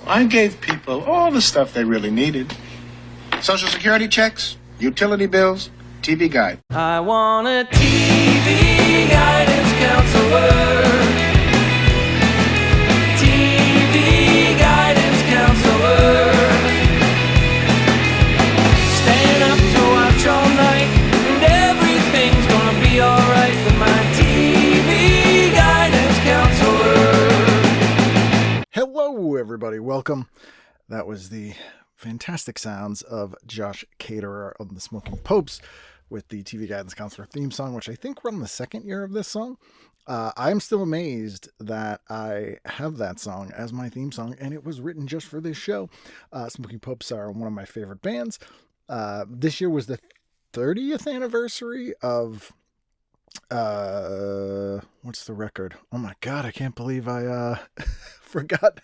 I gave people all the stuff they really needed. Social Security checks, utility bills, TV guide. I want a TV guidance counselor. TV guidance counselor. Staying up to watch all night, and everything's gonna be alright with my TV guidance counselor. Hello, everybody. Welcome. That was the fantastic sounds of Josh Caterer of the Smoking Popes with the TV Guidance Counselor theme song, which I think we're on the second year of this song. I'm still amazed that I have that song as my theme song, and it was written just for this show. Smoking Popes are one of my favorite bands. This year was the 30th anniversary of what's the record? Oh my god, I can't believe I forgot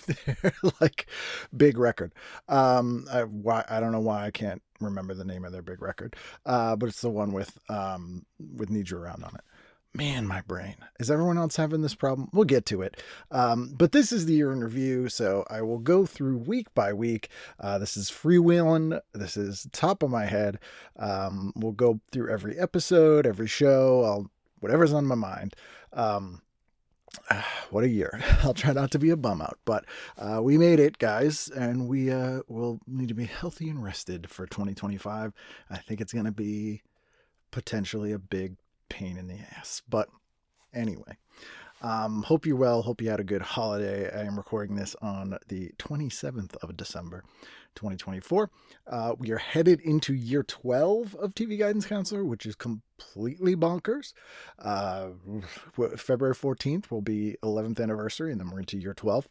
their like big record. I don't know why I can't remember the name of their big record, but it's the one with Need You Around on it. Man, my brain. Is everyone else having this problem? We'll get to it. But this is the year in review, so I will go through week by week. This is freewheeling. This is top of my head. We'll go through every episode, every show, whatever's on my mind. What a year. I'll try not to be a bum out, but we made it, guys, and we will need to be healthy and rested for 2025. I think it's going to be potentially a big pain in the ass, but anyway, hope you're well. Hope you had a good holiday. I am recording this on the 27th of December 2024. We are headed into year 12 of TV Guidance Counselor, which is completely bonkers. February 14th will be 11th anniversary, and then we're into year 12.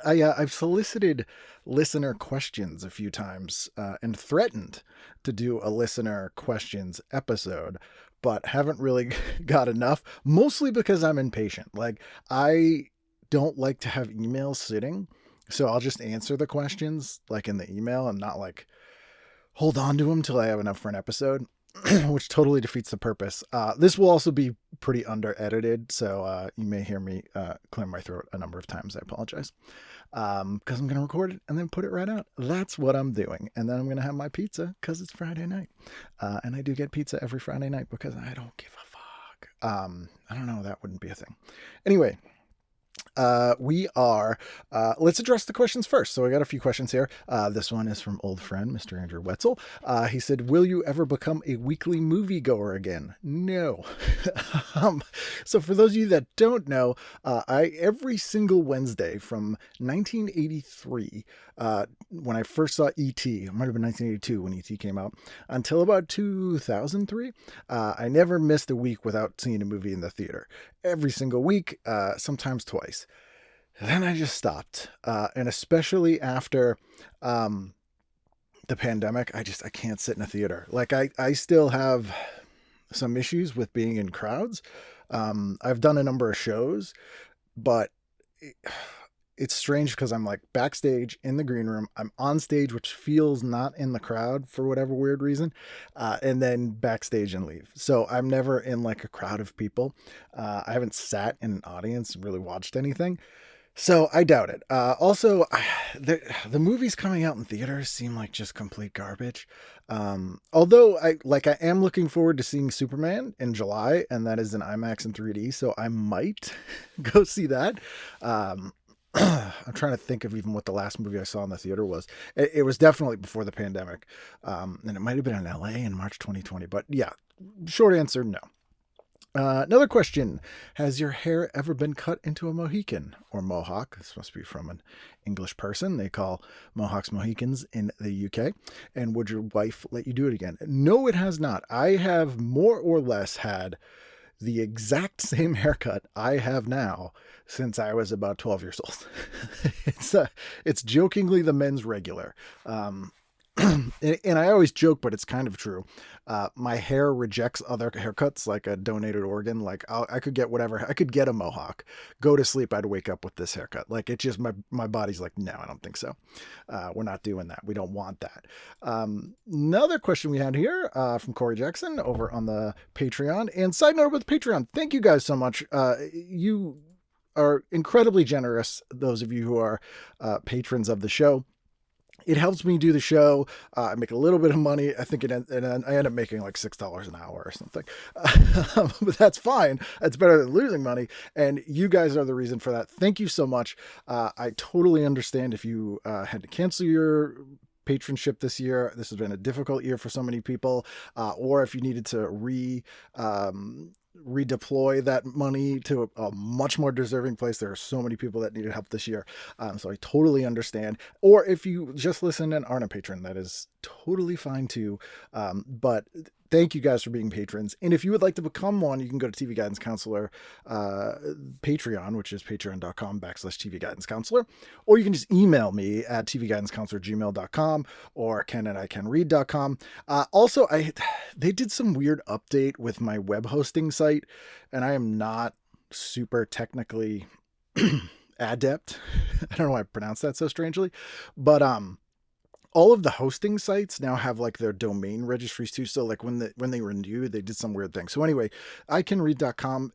I've solicited listener questions a few times and threatened to do a listener questions episode, but haven't really got enough, mostly because I'm impatient. Like, I don't like to have emails sitting, so I'll just answer the questions like in the email and not like hold on to them till I have enough for an episode, which totally defeats the purpose. This will also be pretty under-edited, so you may hear me clear my throat a number of times. I apologize. Because I'm going to record it and then put it right out. That's what I'm doing. And then I'm going to have my pizza because it's Friday night. And I do get pizza every Friday night because I don't give a fuck. I don't know. That wouldn't be a thing. Anyway. Let's address the questions first. So I got a few questions here. This one is from old friend, Mr. Andrew Wetzel. He said, will you ever become a weekly moviegoer again? No. So for those of you that don't know, every single Wednesday from 1983, when I first saw E.T., it might have been 1982 when E.T. came out, until about 2003, I never missed a week without seeing a movie in the theater. Every single week, sometimes twice. Then I just stopped. And especially after the pandemic, I can't sit in a theater. Like I still have some issues with being in crowds. I've done a number of shows, but it's strange because I'm like backstage in the green room. I'm on stage, which feels not in the crowd for whatever weird reason. And then backstage and leave. So I'm never in like a crowd of people. I haven't sat in an audience and really watched anything. So I doubt it. Also, the movies coming out in theaters seem like just complete garbage. Although I am looking forward to seeing Superman in July, and that is in IMAX and 3D. So I might go see that. I'm trying to think of even what the last movie I saw in the theater was. It was definitely before the pandemic. And it might have been in LA in March 2020. But yeah, short answer, no. Another question. Has your hair ever been cut into a Mohican or Mohawk? This must be from an English person. They call Mohawks Mohicans in the UK. And would your wife let you do it again? No, it has not. I have more or less had the exact same haircut I have now since I was about 12 years old. It's jokingly the men's regular. And I always joke, but it's kind of true. My hair rejects other haircuts, like a donated organ. Like I could get whatever. I could get a mohawk, go to sleep, I'd wake up with this haircut. Like it just, my body's like, no, I don't think so. We're not doing that. We don't want that. Another question we had here from Corey Jackson over on the Patreon. And side note about the Patreon, thank you guys so much. You are incredibly generous. Those of you who are patrons of the show. It helps me do the show. I make a little bit of money. I think I end up making like $6 an hour or something. But that's fine. That's better than losing money. And you guys are the reason for that. Thank you so much. I totally understand if you had to cancel your patronship this year. This has been a difficult year for so many people. Or if you needed to redeploy that money to a much more deserving place. There are so many people that needed help this year. So I totally understand. Or if you just listen and aren't a patron, that is totally fine too. But thank you guys for being patrons. And if you would like to become one, you can go to TV Guidance Counselor Patreon, which is patreon.com/TV Guidance Counselor. Or you can just email me at tvguidancecounselor@gmail.com or ken@icanread.com. Also, they did some weird update with my web hosting site, and I am not super technically adept. I don't know why I pronounced that so strangely, but all of the hosting sites now have like their domain registries too. So like when they renew, they did some weird thing. So anyway, icanread.com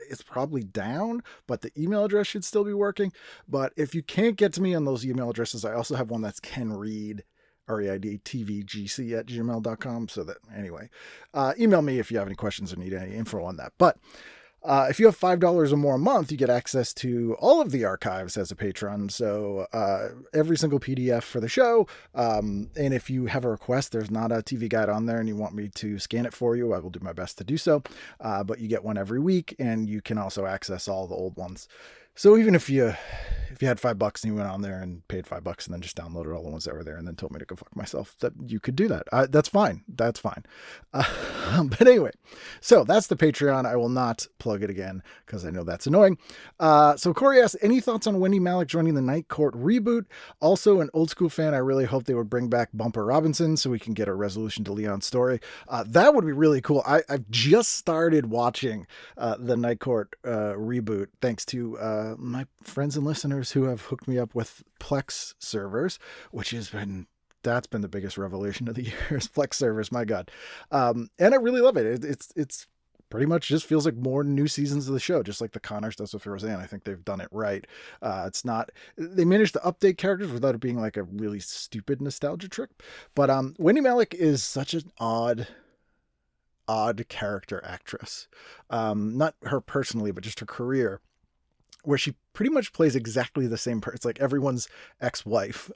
is probably down, but the email address should still be working. But if you can't get to me on those email addresses, I also have one that's kenread, REIDTVGC@gmail.com. So that anyway, email me if you have any questions or need any info on that. But if you have $5 or more a month, you get access to all of the archives as a patron. So every single PDF for the show. And if you have a request, there's not a TV guide on there and you want me to scan it for you, I will do my best to do so. But you get one every week, and you can also access all the old ones. So even if you had $5 and you went on there and paid $5 and then just downloaded all the ones that were there and then told me to go fuck myself, that you could do that. That's fine. That's fine. But anyway, so that's the Patreon. I will not plug it again because I know that's annoying. So Corey asks, any thoughts on Wendy Malick joining the Night Court reboot? Also an old school fan. I really hope they would bring back Bumper Robinson so we can get a resolution to Leon's story. That would be really cool. I've just started watching the Night Court reboot thanks to my friends and listeners who have hooked me up with Plex servers, which that's been the biggest revelation of the year is Plex servers. My God. And I really love it. It's pretty much just feels like more new seasons of the show, just like the Connor stuff with Roseanne. I think they've done it right. They managed to update characters without it being like a really stupid nostalgia trick. But Wendy Malick is such an odd character actress. Not her personally, but just her career, where she pretty much plays exactly the same person. It's like everyone's ex-wife,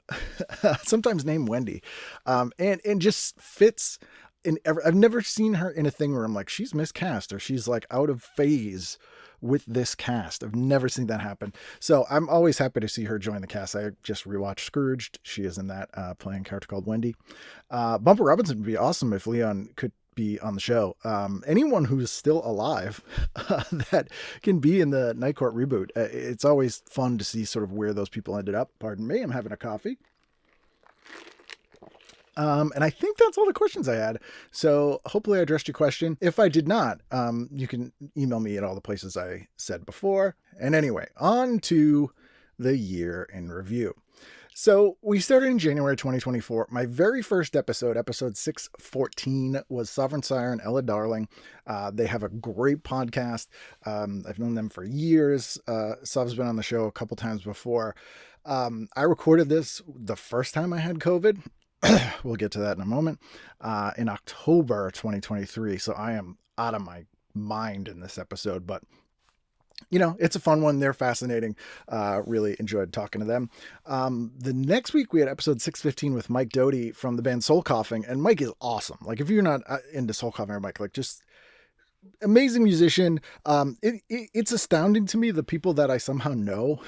sometimes named Wendy, and just fits in. I've never seen her in a thing where I'm like, she's miscast or she's like out of phase with this cast. I've never seen that happen. So I'm always happy to see her join the cast. I just rewatched Scrooged. She is in that, playing a character called Wendy. Bumper Robinson would be awesome if Leon could be on the show. Anyone who's still alive that can be in the Night Court reboot. It's always fun to see sort of where those people ended up. Pardon me, I'm having a coffee. And I think that's all the questions I had. So hopefully I addressed your question. If I did not, you can email me at all the places I said before. And anyway, on to the year in review. So we started in January 2024. My very first episode 614, was Sovereign Sire and Ella Darling. They have a great podcast. I've known them for years. Sov's been on the show a couple times before. I recorded this the first time I had COVID. We'll get to that in a moment. In October 2023. So I am out of my mind in this episode, but you know, it's a fun one. They're fascinating. Really enjoyed talking to them. The next week we had episode 615 with Mike Doty from the band Soul Coughing, and Mike is awesome. Like if you're not into Soul Coughing or Mike, like just amazing musician. It's astounding to me the people that I somehow know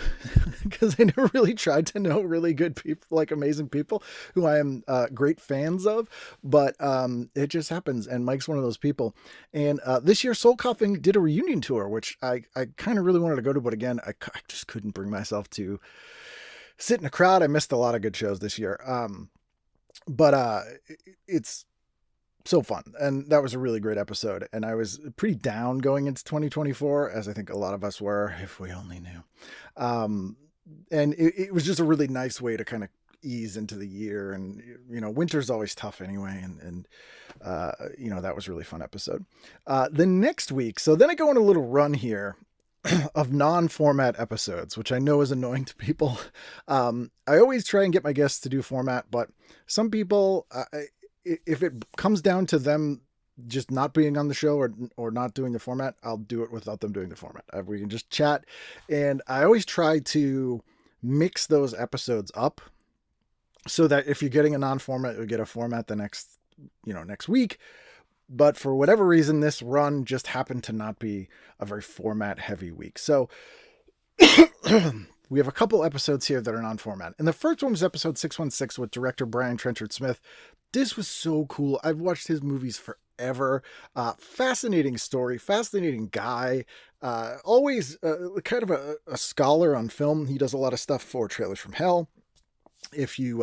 because I never really tried to know really good people, like amazing people who I am great fans of, but it just happens. And Mike's one of those people. And this year Soul Coughing did a reunion tour, which I kind of really wanted to go to, but again, I just couldn't bring myself to sit in a crowd. I missed a lot of good shows this year. But it's so fun. And that was a really great episode. And I was pretty down going into 2024, as I think a lot of us were, if we only knew. And it was just a really nice way to kind of ease into the year. And, you know, winter's always tough anyway. And you know, that was a really fun episode. The next week, so then I go on a little run here. of non-format episodes, which I know is annoying to people. I always try and get my guests to do format, but some people, if it comes down to them just not being on the show or not doing the format, I'll do it without them doing the format. We can just chat. And I always try to mix those episodes up so that if you're getting a non-format, you'll get a format the next week. But for whatever reason, this run just happened to not be a very format heavy week. So we have a couple episodes here that are non-format. And the first one was episode 616 with director Brian Trenchard Smith. This was so cool. I've watched his movies forever. Fascinating story, fascinating guy. Always kind of a scholar on film. He does a lot of stuff for Trailers from Hell. If you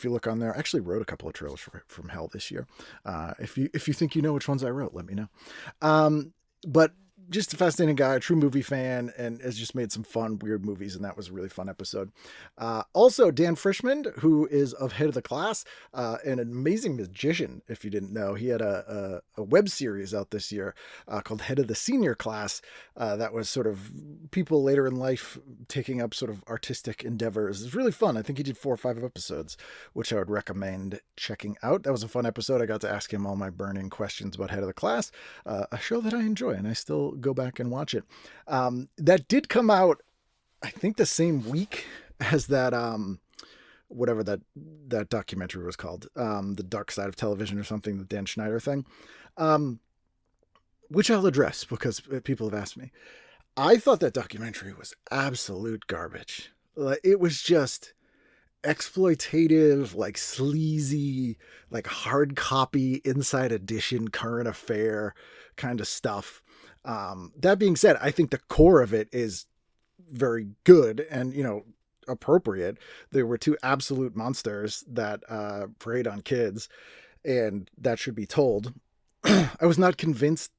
look on there, I actually wrote a couple of trailers from Hell this year. If you think you know which ones I wrote, let me know. But just a fascinating guy, a true movie fan, and has just made some fun, weird movies, and that was a really fun episode. Also, Dan Frischman, who is of Head of the Class, an amazing magician, if you didn't know. He had a web series out this year called Head of the Senior Class that was sort of people later in life taking up sort of artistic endeavors. It was really fun. I think he did 4 or 5 episodes, which I would recommend checking out. That was a fun episode. I got to ask him all my burning questions about Head of the Class, a show that I enjoy, and I still go back and watch it. That did come out, I think, the same week as that whatever that documentary was called, The Dark Side of Television or something, the Dan Schneider thing, which I'll address because people have asked me. I thought that documentary was absolute garbage. It was just exploitative, like sleazy, like hard copy, inside edition, current affair kind of stuff. That being said, I think the core of it is very good and, appropriate. There were 2 absolute monsters that preyed on kids, and that should be told. I was not convinced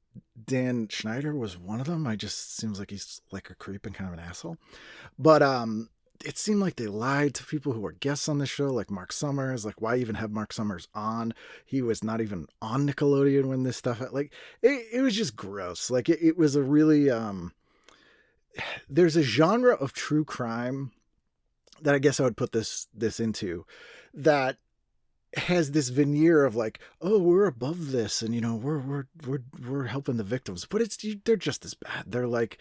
Dan Schneider was one of them. I just seems like he's like a creep and kind of an asshole. But it seemed like they lied to people who were guests on the show, like Mark Summers. Like, why even have Mark Summers on? He was not even on Nickelodeon when this stuff, it was just gross. Like it was a really, there's a genre of true crime that I guess I would put this into, that has this veneer of like, oh, we're above this, and we're helping the victims, but they're just as bad. They're like,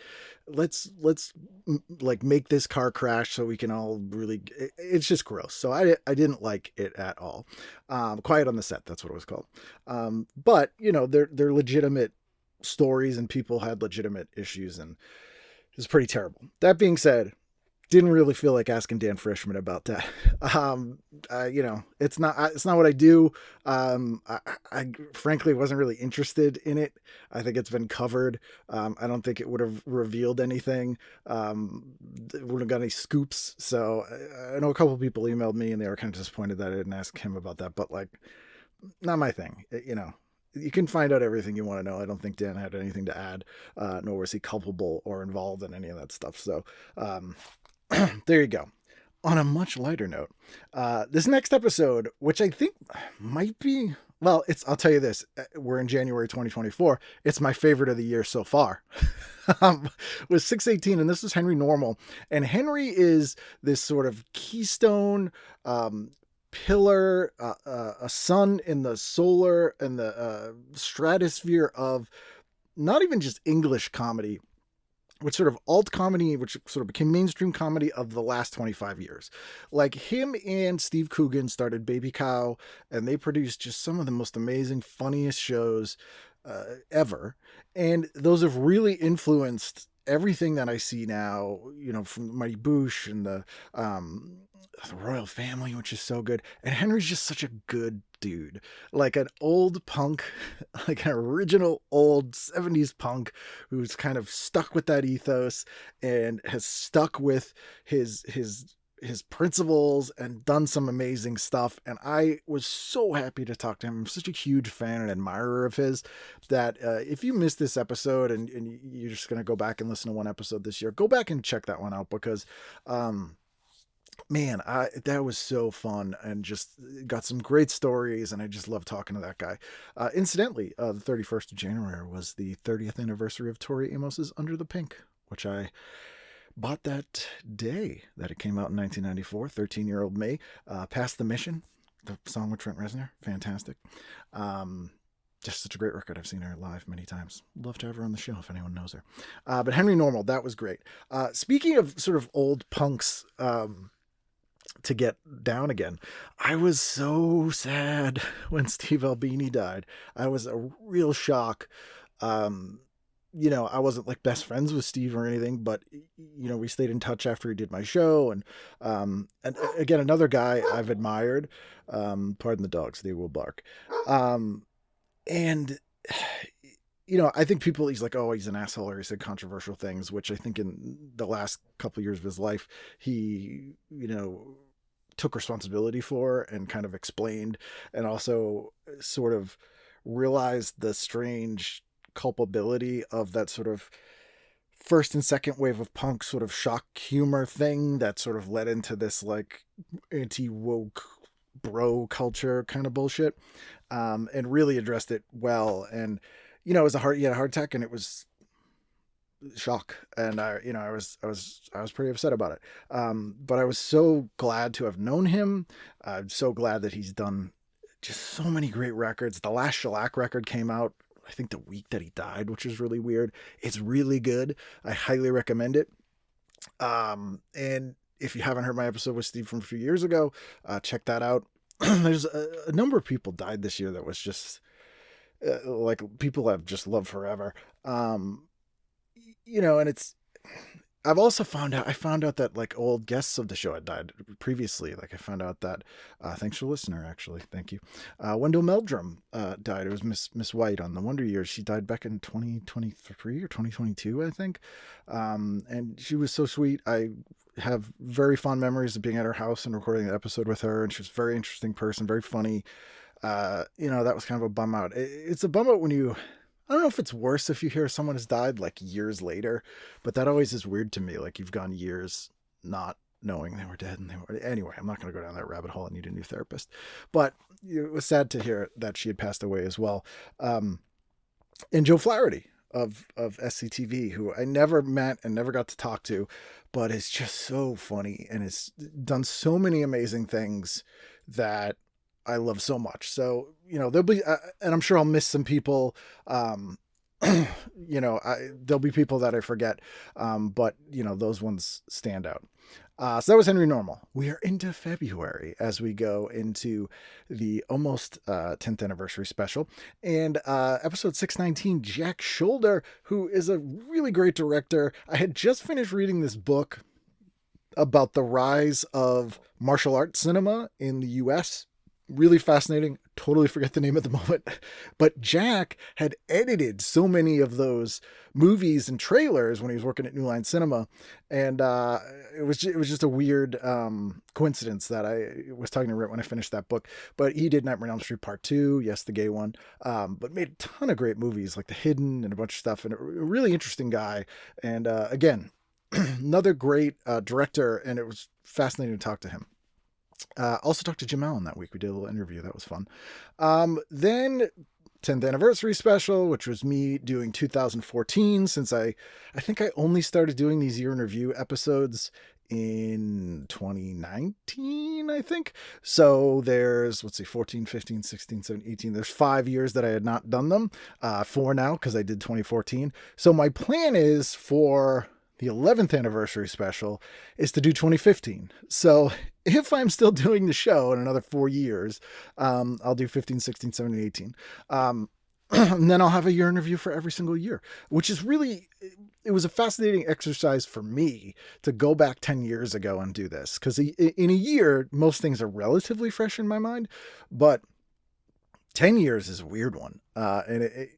let's like make this car crash so we can all really. It's just gross. So I didn't like it at all. Quiet on the Set, that's what it was called. But they're legitimate stories, and people had legitimate issues, and it was pretty terrible. That being said, didn't really feel like asking Dan Frischman about that. It's not what I do. I frankly wasn't really interested in it. I think it's been covered. I don't think it would have revealed anything. It wouldn't have got any scoops. So I know a couple of people emailed me and they were kind of disappointed that I didn't ask him about that, but like, not my thing. You can find out everything you want to know. I don't think Dan had anything to add, nor was he culpable or involved in any of that stuff. So, there you go. On a much lighter note, this next episode, which I think might be, well, I'll tell you this, we're in January 2024. It's my favorite of the year so far. Was 618, and this is Henry Normal. And Henry is this sort of keystone, pillar, a sun in the solar and the stratosphere of not even just English comedy, which sort of alt comedy, which sort of became mainstream comedy of the last 25 years. Like him and Steve Coogan started Baby Cow, and they produced just some of the most amazing, funniest shows ever. And those have really influenced everything that I see now, from Mighty Boosh and the Royal Family, which is so good. And Henry's just such a good dude, like an old punk, like an original old 70s punk who's kind of stuck with that ethos and has stuck with his principles and done some amazing stuff. And I was so happy to talk to him. I'm such a huge fan and admirer of his that if you missed this episode and you're just going to go back and listen to one episode this year, go back and check that one out because, man, that was so fun and just got some great stories. And I just love talking to that guy. Incidentally, the 31st of January was the 30th anniversary of Tori Amos's Under the Pink, which I bought that day that it came out in 1994. 13-year-old me. Past the Mission, the song with Trent Reznor, fantastic. Just such a great record. I've seen her live many times. Love to have her on the show if anyone knows her. But Henry Normal, that was great. Speaking of sort of old punks to get down again, I was so sad when Steve Albini died. I was a real shock. You know, I wasn't like best friends with Steve or anything, but you know, we stayed in touch after he did my show. And again, another guy I've admired, pardon the dogs, they will bark. And you know, I think people, he's like, oh, he's an asshole, or he said controversial things, which I think in the last couple of years of his life, he, you know, took responsibility for and kind of explained, and also sort of realized the strange culpability of that sort of first and second wave of punk sort of shock humor thing that sort of led into this like anti-woke bro culture kind of bullshit, and really addressed it well. And you know, it was he had a heart attack, and it was shock, and I was pretty upset about it. But I was so glad to have known him. I'm so glad that he's done just so many great records. The last Shellac record came out, I think, the week that he died, which is really weird. It's really good. I highly recommend it. And if you haven't heard my episode with Steve from a few years ago, check that out. There's a number of people died this year that was just like people I've just loved forever. You know, and I've also found out that like old guests of the show had died previously. Like I found out that, thanks for listener, actually. Thank you. Wendell Meldrum, died. It was Miss White on the Wonder Years. She died back in 2023 or 2022, I think. And she was so sweet. I have very fond memories of being at her house and recording the episode with her. And she was a very interesting person, very funny. You know, that was kind of a bum out. It's a bum out when I don't know if it's worse if you hear someone has died like years later, but that always is weird to me. Like you've gone years not knowing they were dead, and anyway, I'm not going to go down that rabbit hole. I need a new therapist, but it was sad to hear that she had passed away as well. And Joe Flaherty of SCTV, who I never met and never got to talk to, but is just so funny and has done so many amazing things that I love so much. So, you know, there'll be, and I'm sure I'll miss some people. You know, there'll be people that I forget. But you know, those ones stand out. So that was Henry Normal. We are into February as we go into the almost 10th anniversary special, and episode 619, Jack Sholder, who is a really great director. I had just finished reading this book about the rise of martial arts cinema in the US. Really fascinating. Totally forget the name at the moment. But Jack had edited so many of those movies and trailers when he was working at New Line Cinema. And it was just a weird coincidence that I was talking to Rick when I finished that book. But he did Nightmare on Elm Street Part 2. Yes, the gay one. But made a ton of great movies like The Hidden and a bunch of stuff. And a really interesting guy. And again, another great director. And it was fascinating to talk to him. Also talked to Jim Allen that week. We did a little interview. That was fun. Then 10th anniversary special, which was me doing 2014, since I think I only started doing these year in review episodes in 2019, I think. So there's, 14, 15, 16, 17, 18. There's 5 years that I had not done them. 4 now, because I did 2014. So my plan is for the 11th anniversary special is to do 2015. So if I'm still doing the show in another 4 years, I'll do 15, 16, 17, 18. And then I'll have a year in review for every single year, which is really, it was a fascinating exercise for me to go back 10 years ago and do this. Because in a year, most things are relatively fresh in my mind, but 10 years is a weird one. And it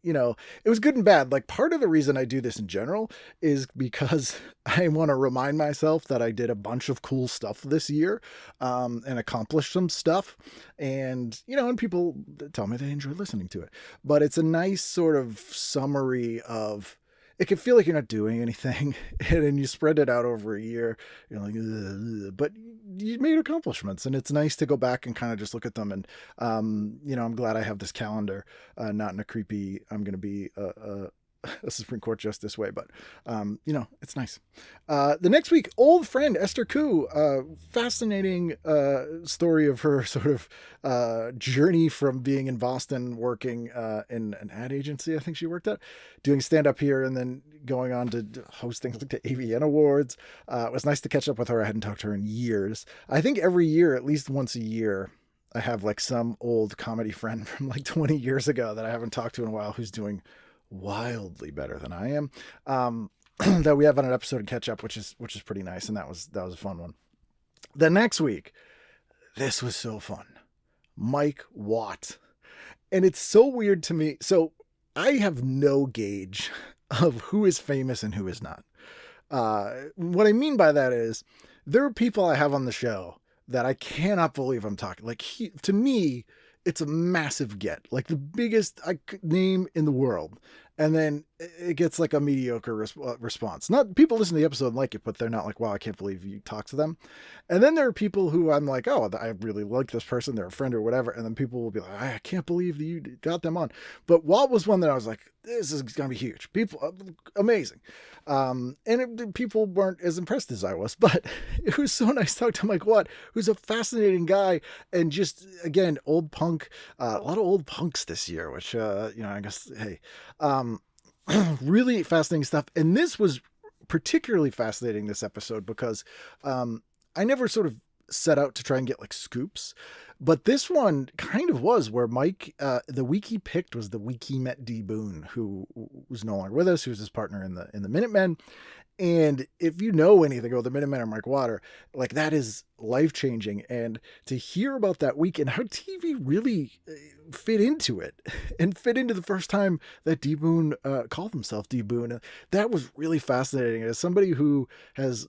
was good and bad. Like part of the reason I do this in general is because I want to remind myself that I did a bunch of cool stuff this year, and accomplished some stuff. And, and people tell me they enjoy listening to it, but it's a nice sort of summary of, it can feel like you're not doing anything, and then you spread it out over a year, you're like, ugh, but you made accomplishments, and it's nice to go back and kind of just look at them. And, I'm glad I have this calendar, not in a creepy, I'm going to be a a Supreme Court just this way, but it's nice. The next week, old friend Esther Koo, fascinating story of her sort of journey from being in Boston, working in an ad agency, I think she worked at, doing stand-up here, and then going on to host things like the AVN Awards. It was nice to catch up with her. I hadn't talked to her in years. I think every year, at least once a year, I have like some old comedy friend from like 20 years ago that I haven't talked to in a while who's doing wildly better than I am, that we have on an episode to catch up, which is pretty nice. And that was a fun one. The next week, this was so fun. Mike Watt. And it's so weird to me. So I have no gauge of who is famous and who is not. What I mean by that is there are people I have on the show that I cannot believe I'm talking. Like, to me, it's a massive get. Like the biggest name in the world. And then it gets like a mediocre response. Not people listen to the episode and like it, but they're not like, wow, I can't believe you talk to them. And then there are people who I'm like, oh, I really like this person. They're a friend or whatever. And then people will be like, I can't believe you got them on. But Walt was one that I was like, this is going to be huge. People, amazing. People weren't as impressed as I was, but it was so nice talking to Mike Watt, who's a fascinating guy. And just, again, old punk, a lot of old punks this year, which, I guess, hey, really fascinating stuff. And this was particularly fascinating, this episode, because I never sort of set out to try and get like scoops, but this one kind of was where Mike, the week he picked was the week he met D Boon, who was no longer with us, who was his partner in the Minutemen. And if you know anything about the Minutemen or Mike Watt, like that is life-changing. And to hear about that week and how TV really fit into it and fit into the first time that D Boon called himself D Boon, that was really fascinating. As somebody who has,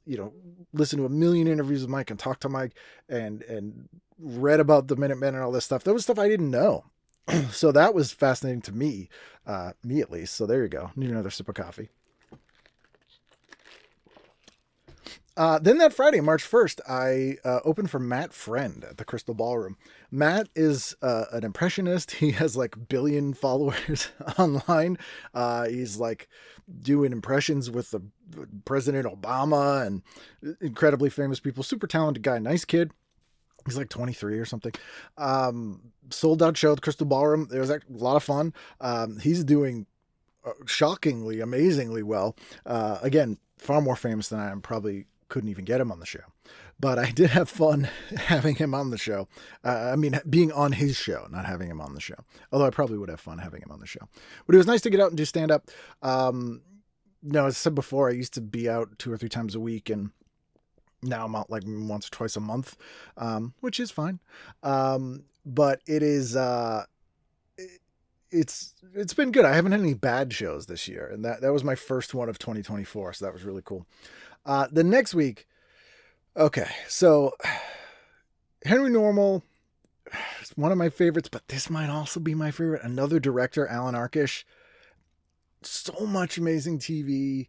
listened to a million interviews with Mike and talked to Mike and read about the Minutemen and all this stuff, that was stuff I didn't know. So that was fascinating to me at least. So there you go. Need another sip of coffee. Then that Friday, March 1st, I opened for Matt Friend at the Crystal Ballroom. Matt is an impressionist. He has like billion followers online. He's like doing impressions with the President Obama and incredibly famous people. Super talented guy, nice kid. He's like 23 or something. Sold out show at the Crystal Ballroom. It was a lot of fun. He's doing shockingly, amazingly well. Again, far more famous than I am. Probably couldn't even get him on the show, but I did have fun having him on the show. Being on his show, not having him on the show, although I probably would have fun having him on the show, but it was nice to get out and do stand up. As I said before, I used to be out 2 or 3 times a week, and now I'm out like once or twice a month, which is fine. But it is, it's been good. I haven't had any bad shows this year, and that was my first one of 2024. So that was really cool. The next week, okay, so Henry Normal is one of my favorites, but this might also be my favorite. Another director, Alan Arkish. So much amazing TV.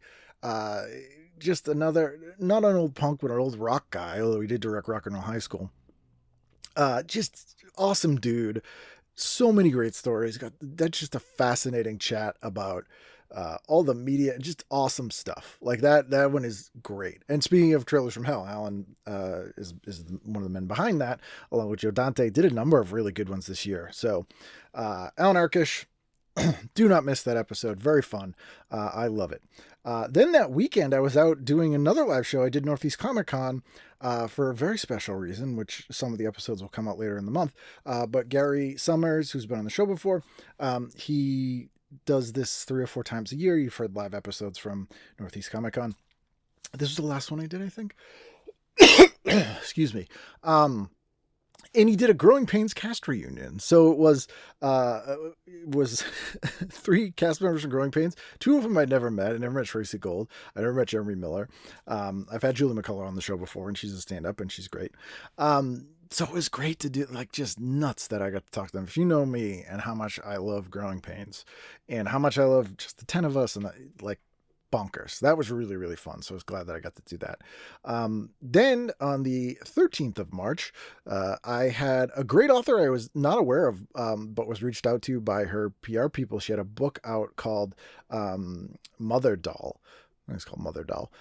Just another, not an old punk, but an old rock guy, although he did direct Rock and Roll High School. Just awesome dude. So many great stories. That's just a fascinating chat about all the media, just awesome stuff like that. That one is great. And speaking of Trailers from Hell, Alan is one of the men behind that, along with Joe Dante. Did a number of really good ones this year. So Alan Arkish, do not miss that episode. Very fun. I love it. Then that weekend, I was out doing another live show. I did Northeast Comic Con for a very special reason, which some of the episodes will come out later in the month. But Gary Summers, who's been on the show before, he does this 3 or 4 times a year. You've heard live episodes from Northeast Comic Con. This was the last one I did, I think. Excuse me. And he did a Growing Pains cast reunion. So it was 3 cast members from Growing Pains. 2 of them I'd never met. I never met Tracy Gold. I never met Jeremy Miller. I've had Julie McCullough on the show before, and she's a stand-up, and she's great. So it was great to do, like, just nuts that I got to talk to them. If you know me and how much I love Growing Pains and how much I love just the 10 of us, and like bonkers. That was really, really fun. So I was glad that I got to do that. Then on the 13th of March, I had a great author I was not aware of, but was reached out to by her PR people. She had a book out called Mother Doll. I think it's called Mother Doll.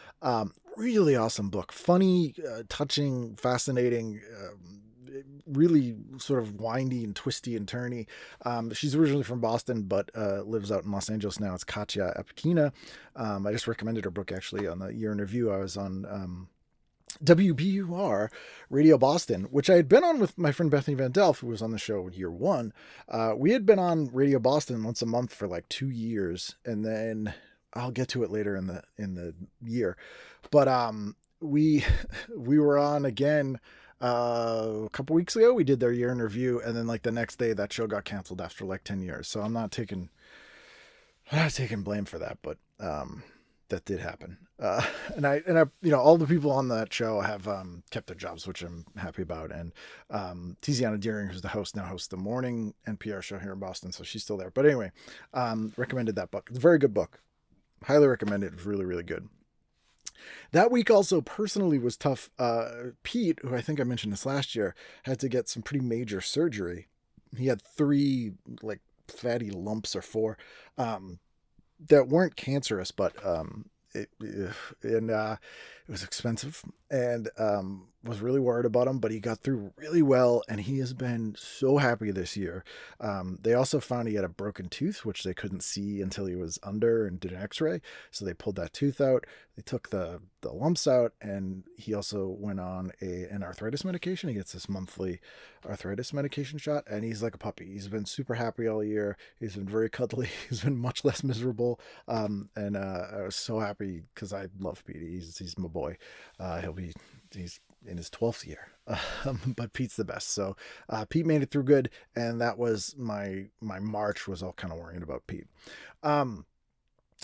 Really awesome book. Funny, touching, fascinating, really sort of windy and twisty and turny. She's originally from Boston, but lives out in Los Angeles now. It's Katya Epikina. I just recommended her book actually on the Year in Review. I was on WBUR Radio Boston, which I had been on with my friend Bethany Van Delft, who was on the show year one. We had been on Radio Boston once a month for like 2 years, and then I'll get to it later in the year. But we were on again a couple weeks ago. We did their year in review, and then like the next day that show got canceled after like 10 years. So I'm not taking blame for that, but that did happen. And I all the people on that show have kept their jobs, which I'm happy about. And Tiziana Deering, who's the host, now hosts the morning NPR show here in Boston, so she's still there. But anyway, recommended that book. It's a very good book. Highly recommend it. It was really, really good. That week also personally was tough. Pete, who I think I mentioned this last year, had to get some pretty major surgery. He had 3 like fatty lumps or 4 that weren't cancerous, but it was expensive, and was really worried about him, but he got through really well, and he has been so happy this year. They also found he had a broken tooth, which they couldn't see until he was under and did an x-ray. So they pulled that tooth out. They took the lumps out, and he also went on an arthritis medication. He gets this monthly arthritis medication shot, and he's like a puppy. He's been super happy all year. He's been very cuddly. He's been much less miserable. And I was so happy because I love Pete. He's my boy. He's in his 12th year, but Pete's the best. So Pete made it through good, and that was my March was all kind of worrying about Pete.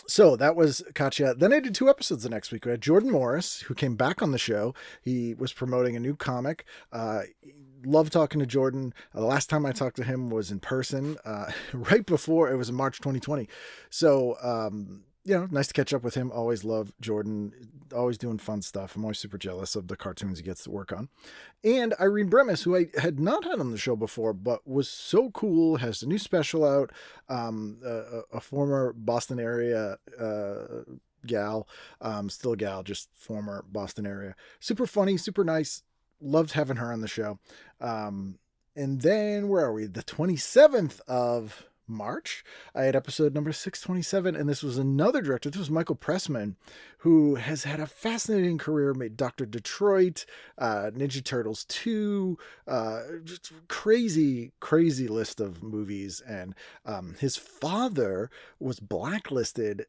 So that was Katya. Then I did 2 episodes the next week. We had Jordan Morris, who came back on the show. He was promoting a new comic. Love talking to Jordan. The last time I talked to him was in person, right before, it was in March 2020. So, nice to catch up with him. Always love Jordan. Always doing fun stuff. I'm always super jealous of the cartoons he gets to work on. And Irene Bremis, who I had not had on the show before, but was so cool, has a new special out. A former Boston area gal, still a gal, just former Boston area. Super funny, super nice. Loved having her on the show. And then, where are we? The 27th of March, I had episode number 627, and this was another director. This was Michael Pressman, who has had a fascinating career, made Dr. Detroit, Ninja Turtles 2, just crazy list of movies. And his father was blacklisted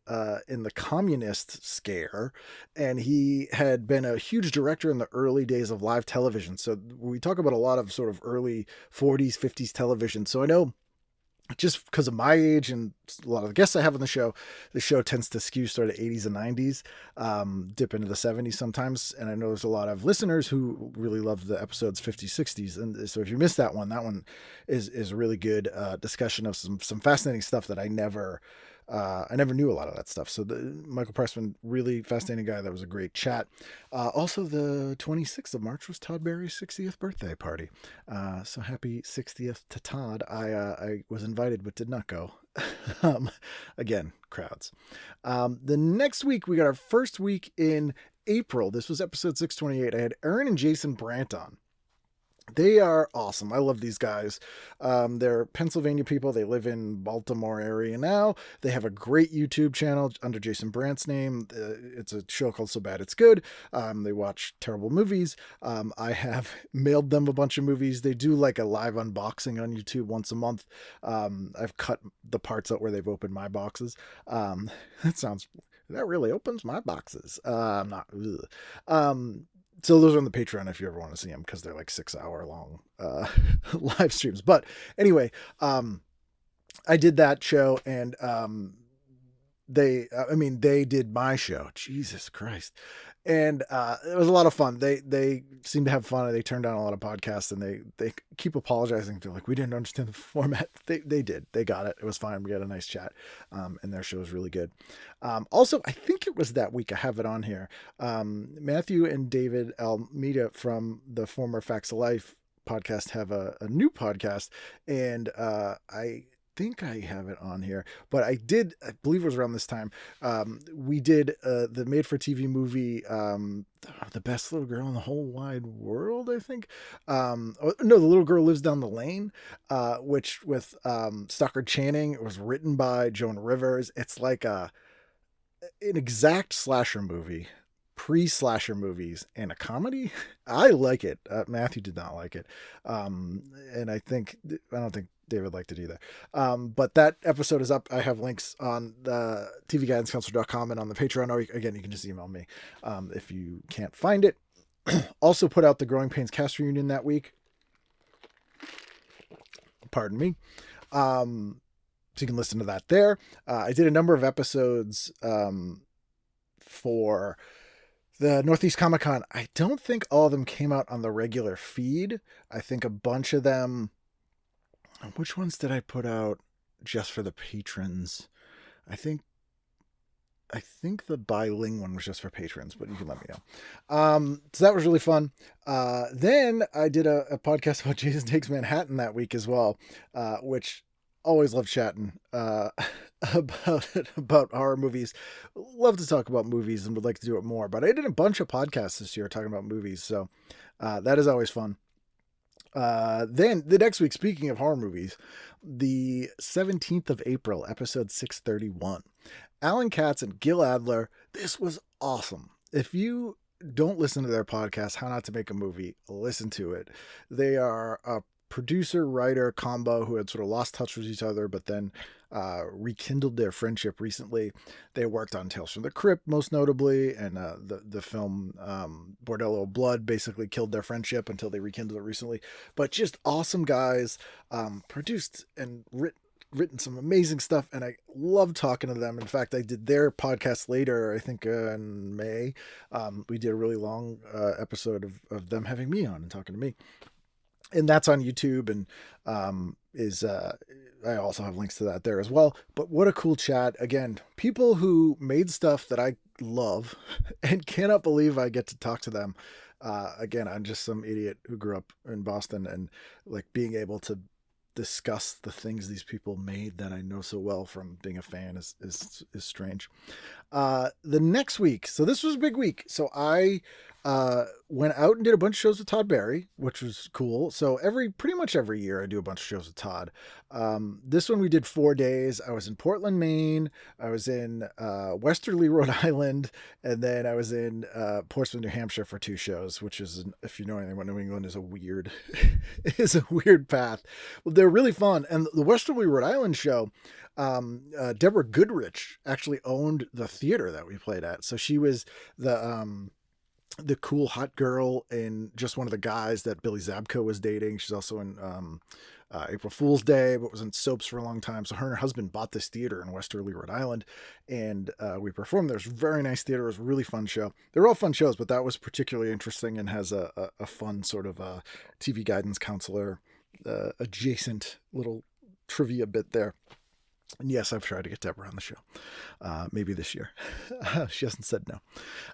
in the communist scare, and he had been a huge director in the early days of live television. So we talk about a lot of sort of early 40s, 50s television. So I know, just because of my age and a lot of the guests I have on the show tends to skew sort of 80s and 90s, dip into the 70s sometimes. And I know there's a lot of listeners who really love the episodes 50s, 60s. And so if you missed that one is a really good discussion of some fascinating stuff that I never knew a lot of that stuff. So Michael Pressman, really fascinating guy. That was a great chat. Also, the 26th of March was Todd Barry's 60th birthday party. So happy 60th to Todd. I was invited but did not go. Again, crowds. The next week, we got our first week in April. This was episode 628. I had Aaron and Jason Brandt on. They are awesome. I love these guys. They're Pennsylvania people. They live in Baltimore area now. They have a great YouTube channel under Jason Brandt's name. It's a show called So Bad It's Good. They watch terrible movies. I have mailed them a bunch of movies. They do like a live unboxing on YouTube once a month. I've cut the parts out where they've opened my boxes. That really opens my boxes. I'm not. So those are on the Patreon if you ever want to see them, because they're like 6-hour long live streams. But anyway, I did that show, and they did my show. Jesus Christ. And it was a lot of fun. They seem to have fun, and they turn down a lot of podcasts, and they keep apologizing. They're like, we didn't understand the format. They did. They got it. It was fine. We had a nice chat, and their show was really good. Also, I think it was that week. I have it on here. Matthew and David Almeida from the former Facts of Life podcast have a new podcast, and I think I have it on here, but I believe it was around this time. We did the made for TV movie, The Best Little Girl in the Whole Wide World, I think. No, The Little Girl Lives Down the Lane, which with Stockard Channing. It was written by Joan Rivers. It's like an exact slasher movie, pre-slasher movies, and a comedy. I like it. Matthew did not like it. And I don't think David liked it either. But that episode is up. I have links on the tvguidancecounselor.com and on the Patreon, or again, you can just email me if you can't find it. Also put out the Growing Pains cast reunion that week. Pardon me. So you can listen to that there. I did a number of episodes for the Northeast Comic Con. I don't think all of them came out on the regular feed. I think a bunch of them. Which ones did I put out just for the patrons? I think the Biling one was just for patrons, but you can let me know. So that was really fun. Then I did a podcast about Jason Takes Manhattan that week as well, which always love chatting about horror movies. Love to talk about movies and would like to do it more. But I did a bunch of podcasts this year talking about movies, so that is always fun. Then the next week, speaking of horror movies, the 17th of April, episode 631, Alan Katz and Gil Adler. This was awesome. If you don't listen to their podcast, How Not to Make a Movie, listen to it. They are a producer-writer combo who had sort of lost touch with each other, but then rekindled their friendship recently. They worked on Tales from the Crypt, most notably, and the film Bordello of Blood basically killed their friendship until they rekindled it recently. But just awesome guys, produced and written some amazing stuff, and I love talking to them. In fact, I did their podcast later, I think in May. We did a really long episode of them having me on and talking to me. And that's on YouTube, and I also have links to that there as well. But what a cool chat. Again, people who made stuff that I love and cannot believe I get to talk to them. Again, I'm just some idiot who grew up in Boston, and like being able to discuss the things these people made that I know so well from being a fan is strange. The next week, so this was a big week. So I went out and did a bunch of shows with Todd Barry, which was cool. So pretty much every year I do a bunch of shows with Todd. This one we did 4 days. I was in Portland, Maine. I was in Westerly, Rhode Island, and then I was in Portsmouth, New Hampshire for 2 shows, which is, if you know anything about New England, is a weird path. Well, they're really fun. And the Westerly, Rhode Island show, Deborah Goodrich actually owned the theater that we played at. So she was the cool hot girl and just one of the guys that Billy Zabka was dating. She's also in April Fool's Day, but was in soaps for a long time. So her and her husband bought this theater in Westerly, Rhode Island, and we performed there. It was a very nice theater. It was a really fun show. They were all fun shows, but that was particularly interesting and has a fun sort of TV guidance counselor adjacent little trivia bit there. And yes, I've tried to get Deborah on the show. Maybe this year. She hasn't said no.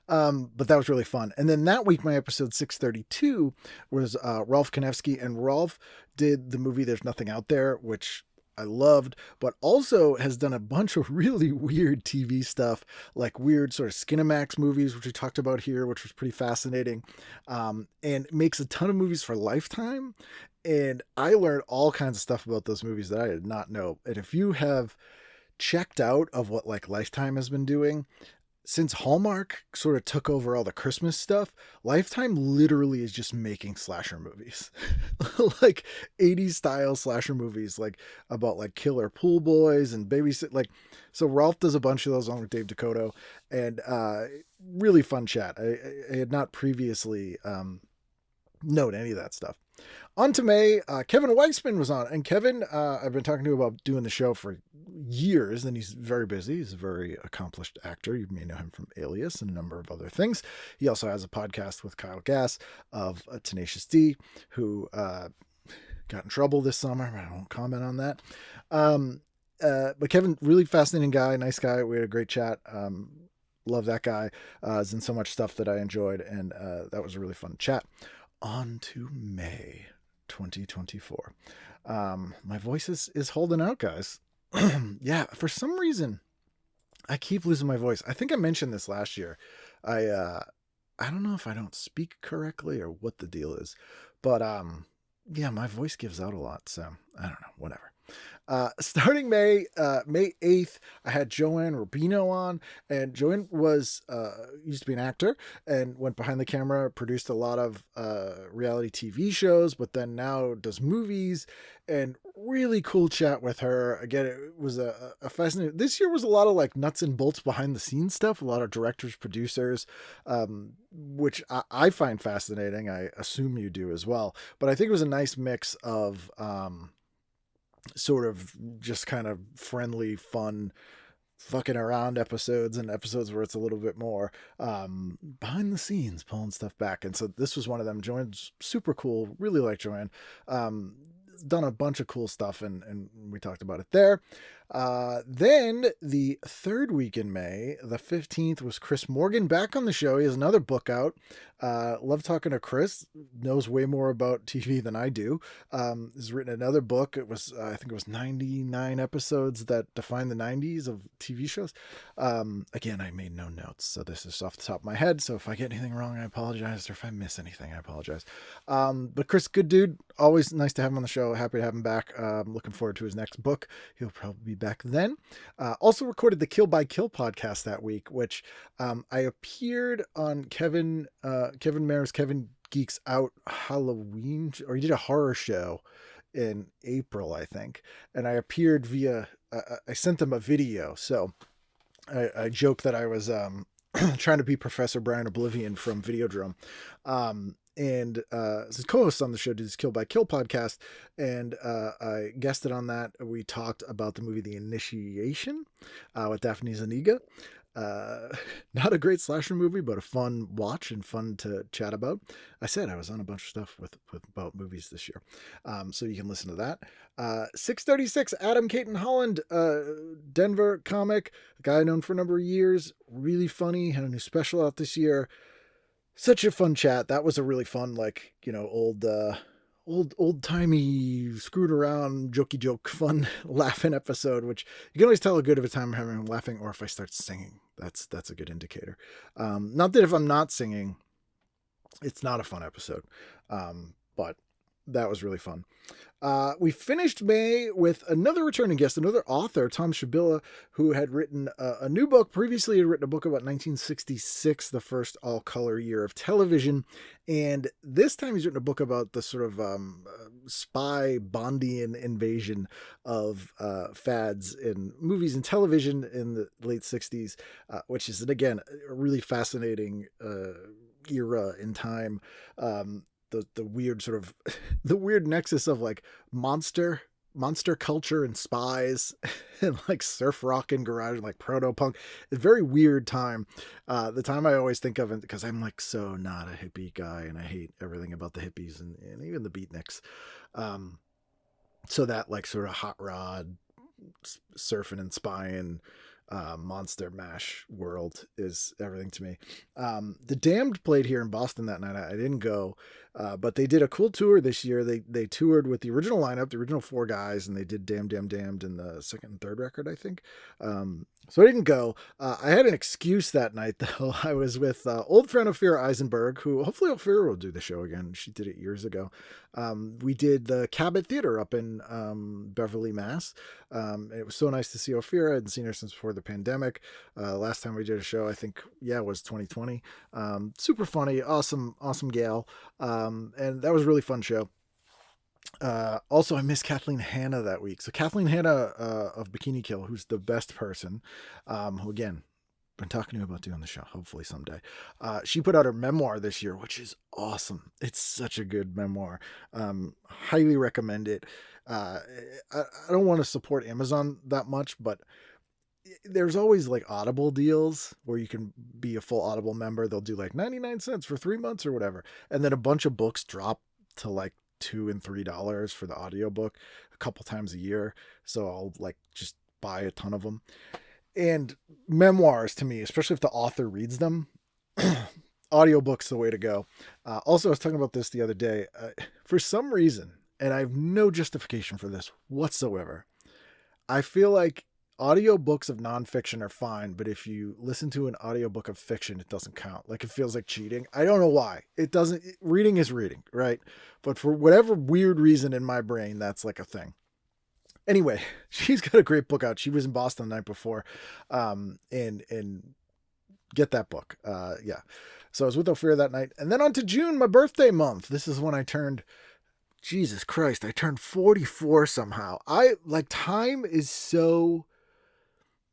But that was really fun. And then that week, my episode 632 was Rolf Konevsky. And Rolf did the movie There's Nothing Out There, which I loved, but also has done a bunch of really weird TV stuff, like weird sort of Skinamax movies, which we talked about here, which was pretty fascinating, and makes a ton of movies for Lifetime. And I learned all kinds of stuff about those movies that I did not know. And if you have checked out of what like Lifetime has been doing, since Hallmark sort of took over all the Christmas stuff, Lifetime literally is just making slasher movies, like 80s style slasher movies, like about like killer pool boys and babysit. Like, so Rolf does a bunch of those along with Dave Dakota, and really fun chat. I had not previously known any of that stuff. On to May, Kevin Weissman was on. And Kevin, I've been talking to about doing the show for years, and he's very busy. He's a very accomplished actor. You may know him from Alias and a number of other things. He also has a podcast with Kyle Gass of Tenacious D, who got in trouble this summer. I won't comment on that. But Kevin, really fascinating guy, nice guy. We had a great chat. Love that guy. He's in so much stuff that I enjoyed, and that was a really fun chat. On to May 2024. My voice is holding out, guys. Yeah, for some reason, I keep losing my voice. I think I mentioned this last year. I don't know if I don't speak correctly or what the deal is, but yeah, my voice gives out a lot, so I don't know, whatever. Starting May 8th, I had Joanne Rubino on, and Joanne was, used to be an actor and went behind the camera, produced a lot of, reality TV shows, but then now does movies, and really cool chat with her. Again, it was a fascinating, this year was a lot of like nuts and bolts behind the scenes stuff, a lot of directors, producers, which I find fascinating. I assume you do as well, but I think it was a nice mix of, sort of just kind of friendly, fun, fucking around episodes and episodes where it's a little bit more behind the scenes, pulling stuff back. And so this was one of them. Joanne's super cool. Really like Joanne. Done a bunch of cool stuff, and we talked about it there. Then the third week in May, the 15th, was Chris Morgan back on the show. He has another book out. Love talking to Chris. Knows way more about TV than I do. He's written another book. It was, I think it was 99 episodes that define the 90s of TV shows. Again, I made no notes, so this is off the top of my head. So if I get anything wrong, I apologize. Or if I miss anything, I apologize. But Chris, good dude. Always nice to have him on the show. Happy to have him back. Looking forward to his next book. He'll probably be back then. Also recorded the Kill by Kill podcast that week, which I appeared on Kevin Mayer's Kevin Geeks Out Halloween, or he did a horror show in April, I think. And I appeared via, I sent them a video. So I joked that I was trying to be Professor Brian Oblivion from Videodrome. And his co-host on the show did this Kill by Kill podcast, and I guested on that. We talked about the movie The Initiation with Daphne Zuniga. Not a great slasher movie, but a fun watch and fun to chat about. I said I was on a bunch of stuff with about movies this year, so you can listen to that. 636, Adam Caton Holland, Denver comic, a guy known for a number of years, really funny, had a new special out this year. Such a fun chat. That was a really fun, like, you know, old timey, screwed around, jokey joke, fun, laughing episode, which you can always tell how good of a time I'm having laughing, or if I start singing. That's a good indicator. Not that if I'm not singing, it's not a fun episode. But that was really fun. We finished May with another returning guest, another author, Tom Shabilla, who had written a new book. Previously, he had written a book about 1966, the first all-color year of television. And this time he's written a book about the sort of spy Bondian invasion of fads in movies and television in the late 60s, which is, again, a really fascinating era in time. The weird sort of the weird nexus of like monster culture and spies and like surf rock and garage and like proto punk. A very weird time. The time I always think of it, because I'm like so not a hippie guy and I hate everything about the hippies and even the beatniks. So that like sort of hot rod surfing and spying monster mash world is everything to me. The Damned played here in Boston that night. I didn't go, but they did a cool tour this year. They toured with the original lineup, the original four guys, and they did Damned in the second and third record, I think. So I didn't go. I had an excuse that night, though. I was with old friend Ophira Eisenberg, who hopefully Ophira will do the show again. She did it years ago. We did the Cabot Theater up in Beverly, Mass. It was so nice to see Ophira. I hadn't seen her since before the pandemic. Last time we did a show, I think, was 2020. Super funny, awesome gal. And that was a really fun show. Also, I missed Kathleen Hanna that week. So Kathleen Hanna of Bikini Kill, who's the best person, who again, been talking to you about doing the show, hopefully someday. She put out her memoir this year, which is awesome. It's such a good memoir. Highly recommend it. I don't want to support Amazon that much, but there's always like Audible deals where you can be a full Audible member. They'll do like 99 cents for 3 months or whatever. And then a bunch of books drop to like $2 and $3 for the audiobook a couple times a year. So I'll like just buy a ton of them. And memoirs, to me, especially if the author reads them, audiobook's the way to go. Also, I was talking about this the other day. For some reason, and I have no justification for this whatsoever, I feel like audiobooks of nonfiction are fine, but if you listen to an audiobook of fiction, it doesn't count. Like, it feels like cheating. I don't know why. It doesn't. Reading is reading, right? But for whatever weird reason in my brain, that's like a thing. Anyway, she's got a great book out. She was in Boston the night before, and get that book. Yeah. So I was with Ophira that night, and then on to June, my birthday month. This is when I turned, Jesus Christ, I turned 44 somehow. Time is so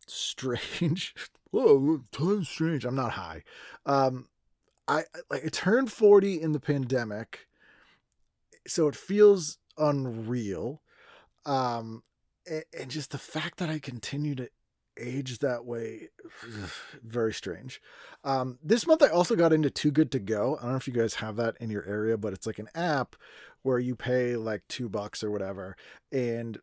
strange. Whoa, time's strange. I'm not high. I turned 40 in the pandemic, so it feels unreal. And just the fact that I continue to age that way, very strange. This month I also got into Too Good To Go. I don't know if you guys have that in your area, but it's like an app where you pay like $2 or whatever, and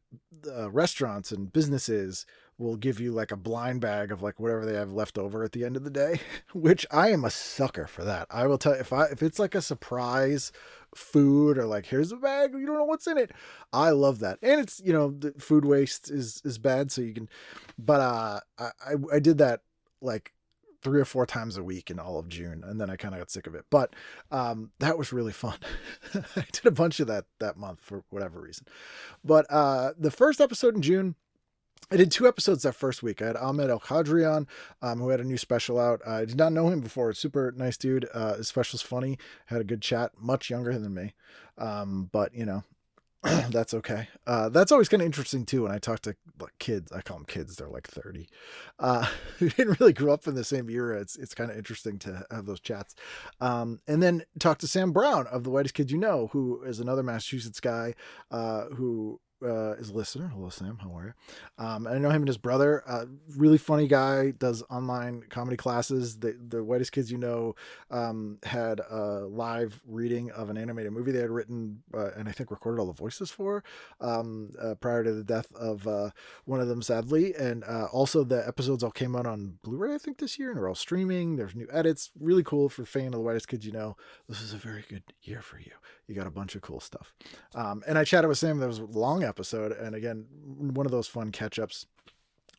restaurants and businesses will give you like a blind bag of like whatever they have left over at the end of the day, which I am a sucker for that. I will tell you, if it's like a surprise food or like, here's a bag, you don't know what's in it, I love that. And it's, the food waste is bad, so you can, but I did that like 3 or 4 times a week in all of June, and then I kind of got sick of it, but that was really fun. I did a bunch of that month for whatever reason. But the first episode in June, I did 2 episodes that first week. I had Ahmed El Khadri on, who had a new special out. I did not know him before. Super nice dude. His special's funny. Had a good chat. Much younger than me. But, that's okay. That's always kind of interesting, too, when I talk to kids. I call them kids. They're like 30. Who didn't really grow up in the same era. It's kind of interesting to have those chats. And then talk to Sam Brown of The Whitest Kids You Know, who is another Massachusetts guy who is a listener. Hello, Sam. How are you? I know him and his brother. Really funny guy. Does online comedy classes. The Whitest Kids You Know had a live reading of an animated movie they had written and I think recorded all the voices for prior to the death of one of them, sadly. And also the episodes all came out on Blu-ray, I think, this year, and are all streaming. There's new edits. Really cool for fan of The Whitest Kids You Know. This is a very good year for you. You got a bunch of cool stuff. And I chatted with Sam. That was a long episode, and again, one of those fun catch-ups.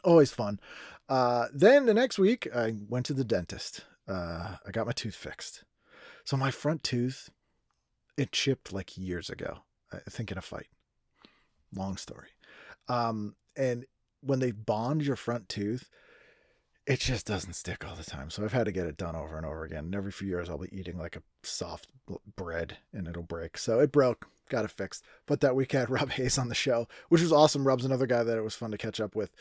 Always fun. Then the next week I went to the dentist. I got my tooth fixed. So my front tooth, it chipped like years ago, I think in a fight. Long story. And when they bond your front tooth, it just doesn't stick all the time. So I've had to get it done over and over again. And every few years I'll be eating like a soft bread and it'll break. So it broke, got it fixed. But that week I had Rob Hayes on the show, which was awesome. Rob's another guy that it was fun to catch up with.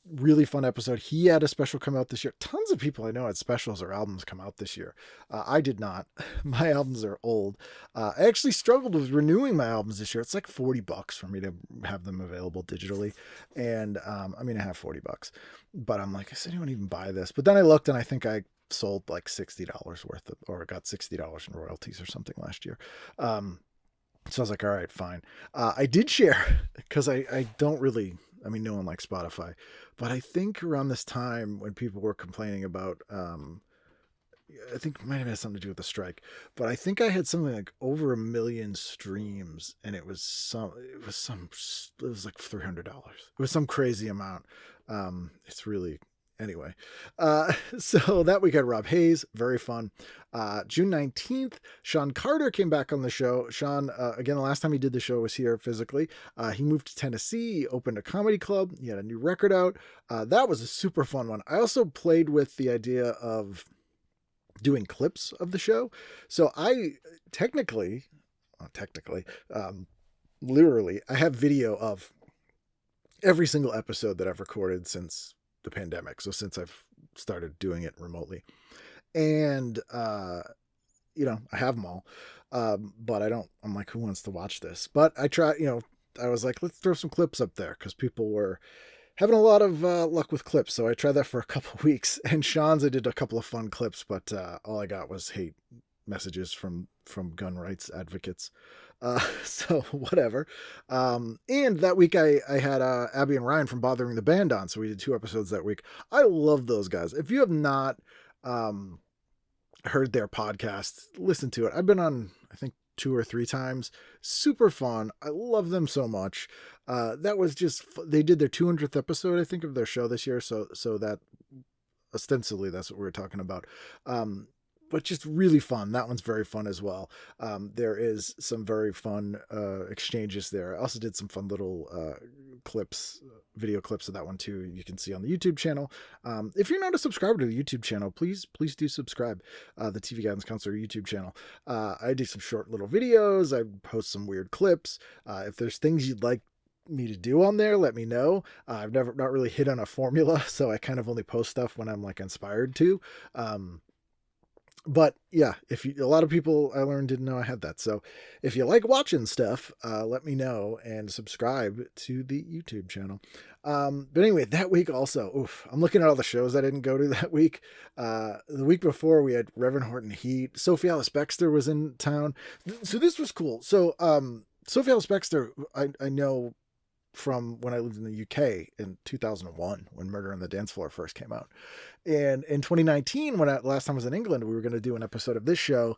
Really fun episode. He had a special come out this year. Tons of people I know had specials or albums come out this year. I did not. My albums are old. I actually struggled with renewing my albums this year. It's like $40 for me to have them available digitally. And I have $40, but I'm like, does anyone even buy this? But then I looked and I think I sold like $60 worth of, or got $60 in royalties or something last year. So I was like, all right, fine. I did share, because I don't really, no one likes Spotify, but I think around this time when people were complaining about, I think it might have had something to do with the strike, but I think I had something like over 1 million streams, and it was like $300. It was some crazy amount. It's really, anyway. So that week I had Rob Hayes, very fun. June 19th, Sean Carter came back on the show. Sean, again, the last time he did the show was here physically. He moved to Tennessee, he opened a comedy club. He had a new record out. That was a super fun one. I also played with the idea of doing clips of the show. So I literally, I have video of every single episode that I've recorded since the pandemic. So since I've started doing it remotely. And, you know, I have them all. But I'm like, who wants to watch this? But I try, you know, I was like, let's throw some clips up there because people were having a lot of luck with clips. So I tried that for a couple of weeks. And Sean's, I did a couple of fun clips, but all I got was hate messages from gun rights advocates. So whatever. And that week I had Abby and Ryan from Bothering the Band on. So we did 2 episodes that week. I love those guys. If you have not heard their podcast, listen to it. I've been on, I think, 2 or 3 times. Super fun. I love them so much. That was just, they did their 200th episode, I think, of their show this year. So that ostensibly that's what we were talking about. But just really fun. That one's very fun as well. There is some very fun exchanges there. I also did some fun little clips, video clips of that one too. You can see on the YouTube channel. If you're not a subscriber to the YouTube channel, please do subscribe. The TV Guidance Counselor YouTube channel. I do some short little videos. I post some weird clips. If there's things you'd like me to do on there, let me know. I've not really hit on a formula, so I kind of only post stuff when I'm like inspired to. But yeah, a lot of people I learned didn't know I had that. So if you like watching stuff, let me know and subscribe to the YouTube channel. But anyway, that week also, I'm looking at all the shows I didn't go to that week. The week before we had Reverend Horton Heat. Sophie Ellis-Bextor was in town. So this was cool. So, Sophie Ellis-Bextor, I know from when I lived in the UK in 2001, when Murder on the Dance Floor first came out. And in 2019, last time I was in England, we were going to do an episode of this show.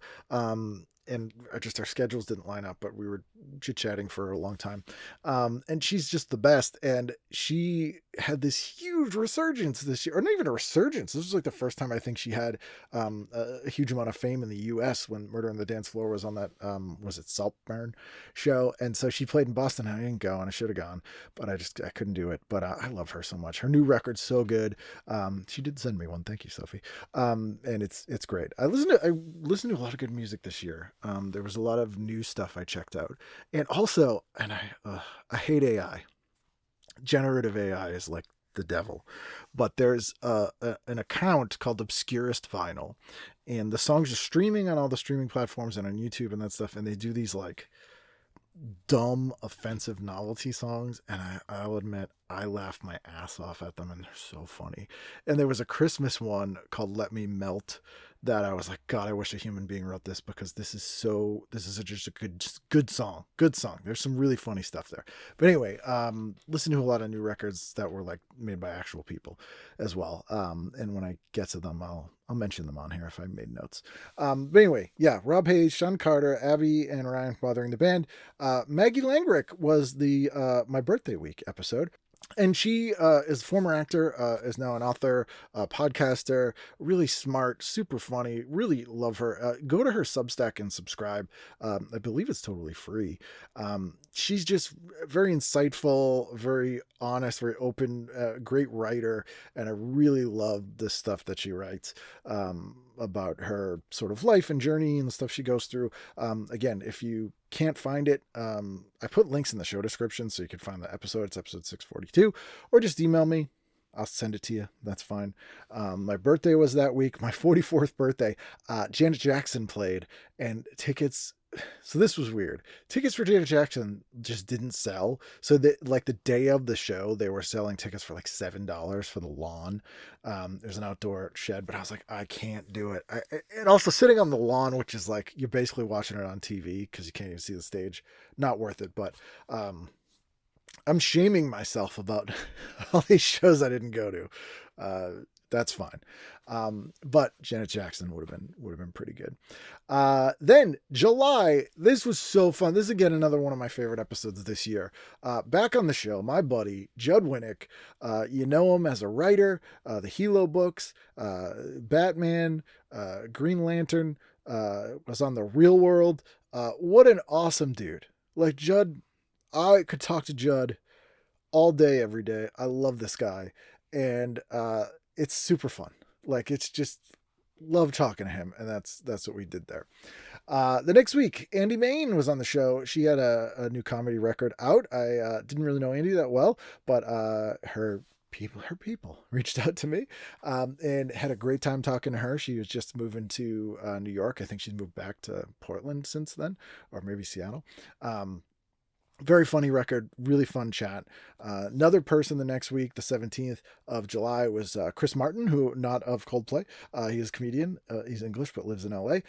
And just our schedules didn't line up, but we were chit-chatting for a long time. And she's just the best. And she had this huge resurgence this year, or not even a resurgence. This was like the first time I think she had a huge amount of fame in the US when Murder on the Dance Floor was on that, was it Saltburn show? And so she played in Boston. I didn't go, and I should have gone, but I couldn't do it. But I love her so much. Her new record's so good. She did send me one. Thank you, Sophie. And it's great. I listened to a lot of good music this year. There was a lot of new stuff I checked out. And also, and I hate AI. Generative AI is like the devil. But there's an account called Obscurest Vinyl. And the songs are streaming on all the streaming platforms and on YouTube and that stuff. And they do these like dumb, offensive novelty songs. And I'll admit, I laughed my ass off at them, and they're so funny. And there was a Christmas one called Let Me Melt that I was like, God, I wish a human being wrote this, because this is just a good song. There's some really funny stuff there. But anyway, listen to a lot of new records that were like made by actual people as well. And when I get to them, I'll mention them on here if I made notes. But anyway, yeah, Rob Hayes, Sean Carter, Abby and Ryan Bothering the Band. Maggie Langrick was the My Birthday Week episode. And she is a former actor, is now an author, podcaster, really smart, super funny, really love her. Go to her Substack and subscribe. I believe it's totally free. She's just very insightful, very honest, very open, great writer. And I really love the stuff that she writes about her sort of life and journey and the stuff she goes through. Again, if you can't find it, I put links in the show description so you can find the episode. It's episode 642, or just email me. I'll send it to you. That's fine. My birthday was that week, my 44th birthday. Janet Jackson played, and tickets. So this was weird. Tickets for Janet Jackson just didn't sell. So that, like, the day of the show, they were selling tickets for like $7 for the lawn. There's an outdoor shed, but I was like, I can't do it. And also sitting on the lawn, which is like, you're basically watching it on TV because you can't even see the stage. Not worth it. But I'm shaming myself about all these shows I didn't go to. That's fine. But Janet Jackson would have been pretty good. Then July, this was so fun. This is again another one of my favorite episodes this year. Back on the show, my buddy Judd Winnick, you know him as a writer, the Hilo books, Batman, Green Lantern, was on The Real World. What an awesome dude. Like Judd, I could talk to Judd all day, every day. I love this guy. And, it's super fun. Like, it's just love talking to him. And that's what we did there. The next week, Andy Main was on the show. She had a new comedy record out. I didn't really know Andy that well, but her her people reached out to me, and had a great time talking to her. She was just moving to New York. I think she's moved back to Portland since then, or maybe Seattle. Very funny record, really fun chat. Another person the next week, the 17th of July, was Chris Martin, who not of Coldplay. He is a comedian. He's English, but lives in LA.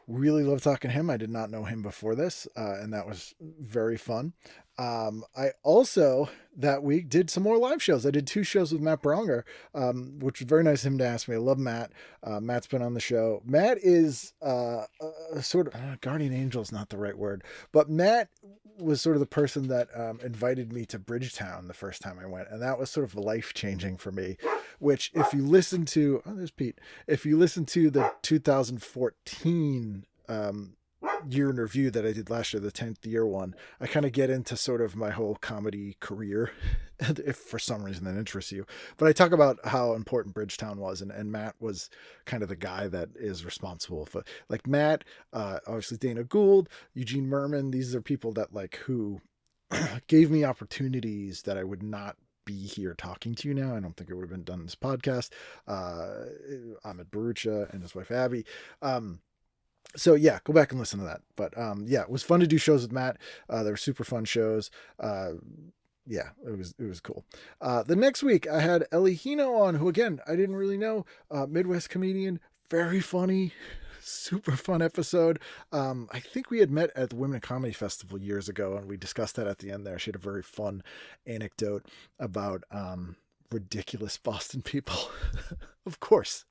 Really love talking to him. I did not know him before this, and that was very fun. I also, that week, did some more live shows. I did 2 shows with Matt Bronger, which was very nice of him to ask me. I love Matt. Matt's been on the show. Matt is a sort of, guardian angel is not the right word, but Matt was sort of the person that invited me to Bridgetown the first time I went, and that was sort of life-changing for me, which if you listen to, oh, there's Pete. If you listen to the 2014 year in review that I did last year, the 10th year one, I kind of get into sort of my whole comedy career, if for some reason that interests you. But I talk about how important Bridgetown was, and Matt was kind of the guy that is responsible for, like, Matt, obviously Dana Gould, Eugene Merman. These are people that, like, who gave me opportunities that I would not be here talking to you now. I don't think it would have been done in this podcast. Ahmed Barucha and his wife Abby. So yeah, go back and listen to that. But yeah, it was fun to do shows with Matt. They were super fun shows. Yeah, it was cool. The next week I had Ellie Hino on, who, again, I didn't really know. Midwest comedian, very funny, super fun episode. I think we had met at the Women in Comedy Festival years ago, and we discussed that at the end there. She had a very fun anecdote about ridiculous Boston people. Of course.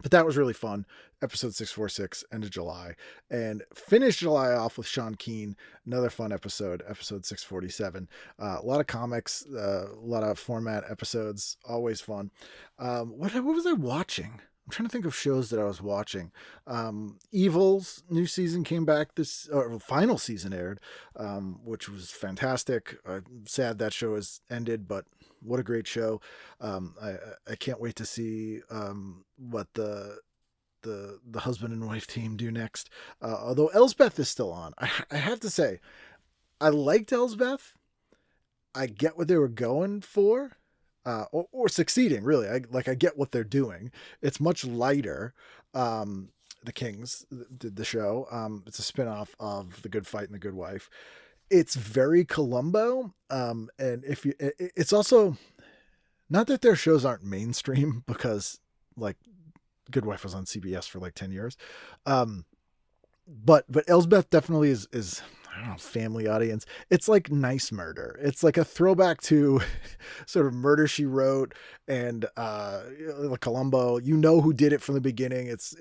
But that was really fun. Episode 646, end of July. And finished July off with Sean Keen. Another fun episode 647. A lot of comics, a lot of format episodes, always fun. What was I watching? I'm trying to think of shows that I was watching. Evil's new season came back final season aired, which was fantastic. Sad that show has ended, but what a great show. I can't wait to see what the husband and wife team do next. Although Elsbeth is still on. I have to say, I liked Elsbeth. I get what they were going for. Or succeeding, really. I get what they're doing. It's much lighter. The Kings did the show. It's a spinoff of The Good Fight and The Good Wife. It's very Columbo. And it's also not that their shows aren't mainstream, because, like, Good Wife was on CBS for like 10 years. But Elsbeth definitely is I don't know, family audience. It's like Nice Murder. It's like a throwback to sort of Murder, She Wrote and Columbo. You know who did it from the beginning. It's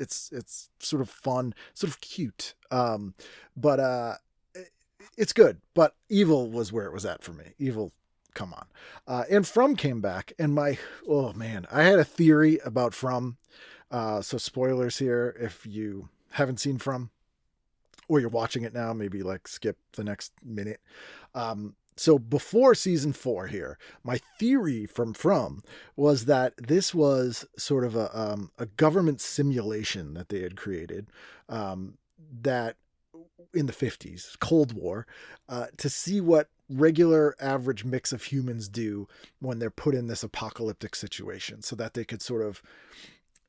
sort of fun, sort of cute. But it's good. But Evil was where it was at for me. Evil, come on. And From came back, and I had a theory about From. So spoilers here if you haven't seen From, or you're watching it now, maybe like skip the next minute. So before season 4 here, my theory from was that this was sort of a government simulation that they had created, that in the 50s, Cold War, to see what regular average mix of humans do when they're put in this apocalyptic situation, so that they could sort of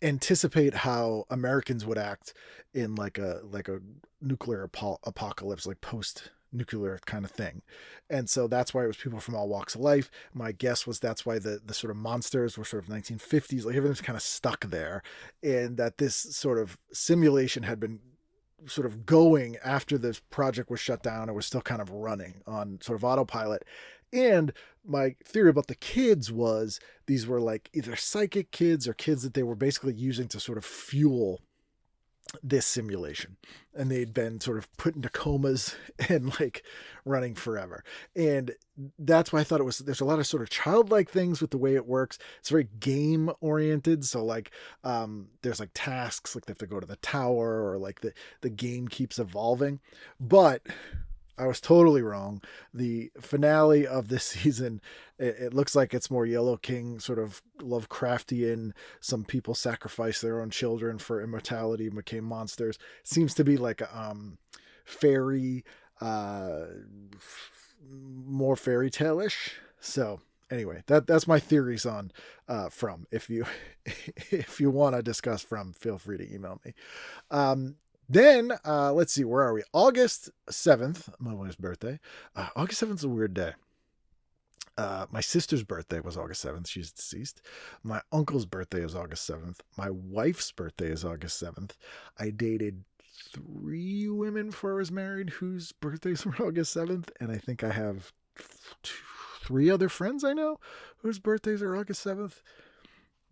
anticipate how Americans would act in like a nuclear apocalypse, like post-nuclear kind of thing. And so that's why it was people from all walks of life. My guess was that's why the sort of monsters were sort of 1950s, like everything's kind of stuck there, and that this sort of simulation had been sort of going after this project was shut down and was still kind of running on sort of autopilot. And my theory about the kids was these were like either psychic kids or kids that they were basically using to sort of fuel this simulation, and they'd been sort of put into comas and like running forever. And that's why I thought there's a lot of sort of childlike things with the way it works. It's very game oriented. So like, there's like tasks, like they have to go to the tower, or like the game keeps evolving. But I was totally wrong. The finale of this season, it looks like it's more Yellow King, sort of Lovecraftian. Some people sacrifice their own children for immortality and became monsters. Seems to be like a fairy, more fairy tale-ish So anyway, that's my theories on From. If you if you want to discuss From, feel free to email me. Then let's see, where are we? August 7th, my wife's birthday. August 7th is a weird day. My sister's birthday was August 7th. She's deceased. My uncle's birthday is August 7th. My wife's birthday is August 7th. I dated 3 women before I was married whose birthdays were August 7th. And I think I have 3 other friends I know whose birthdays are August 7th.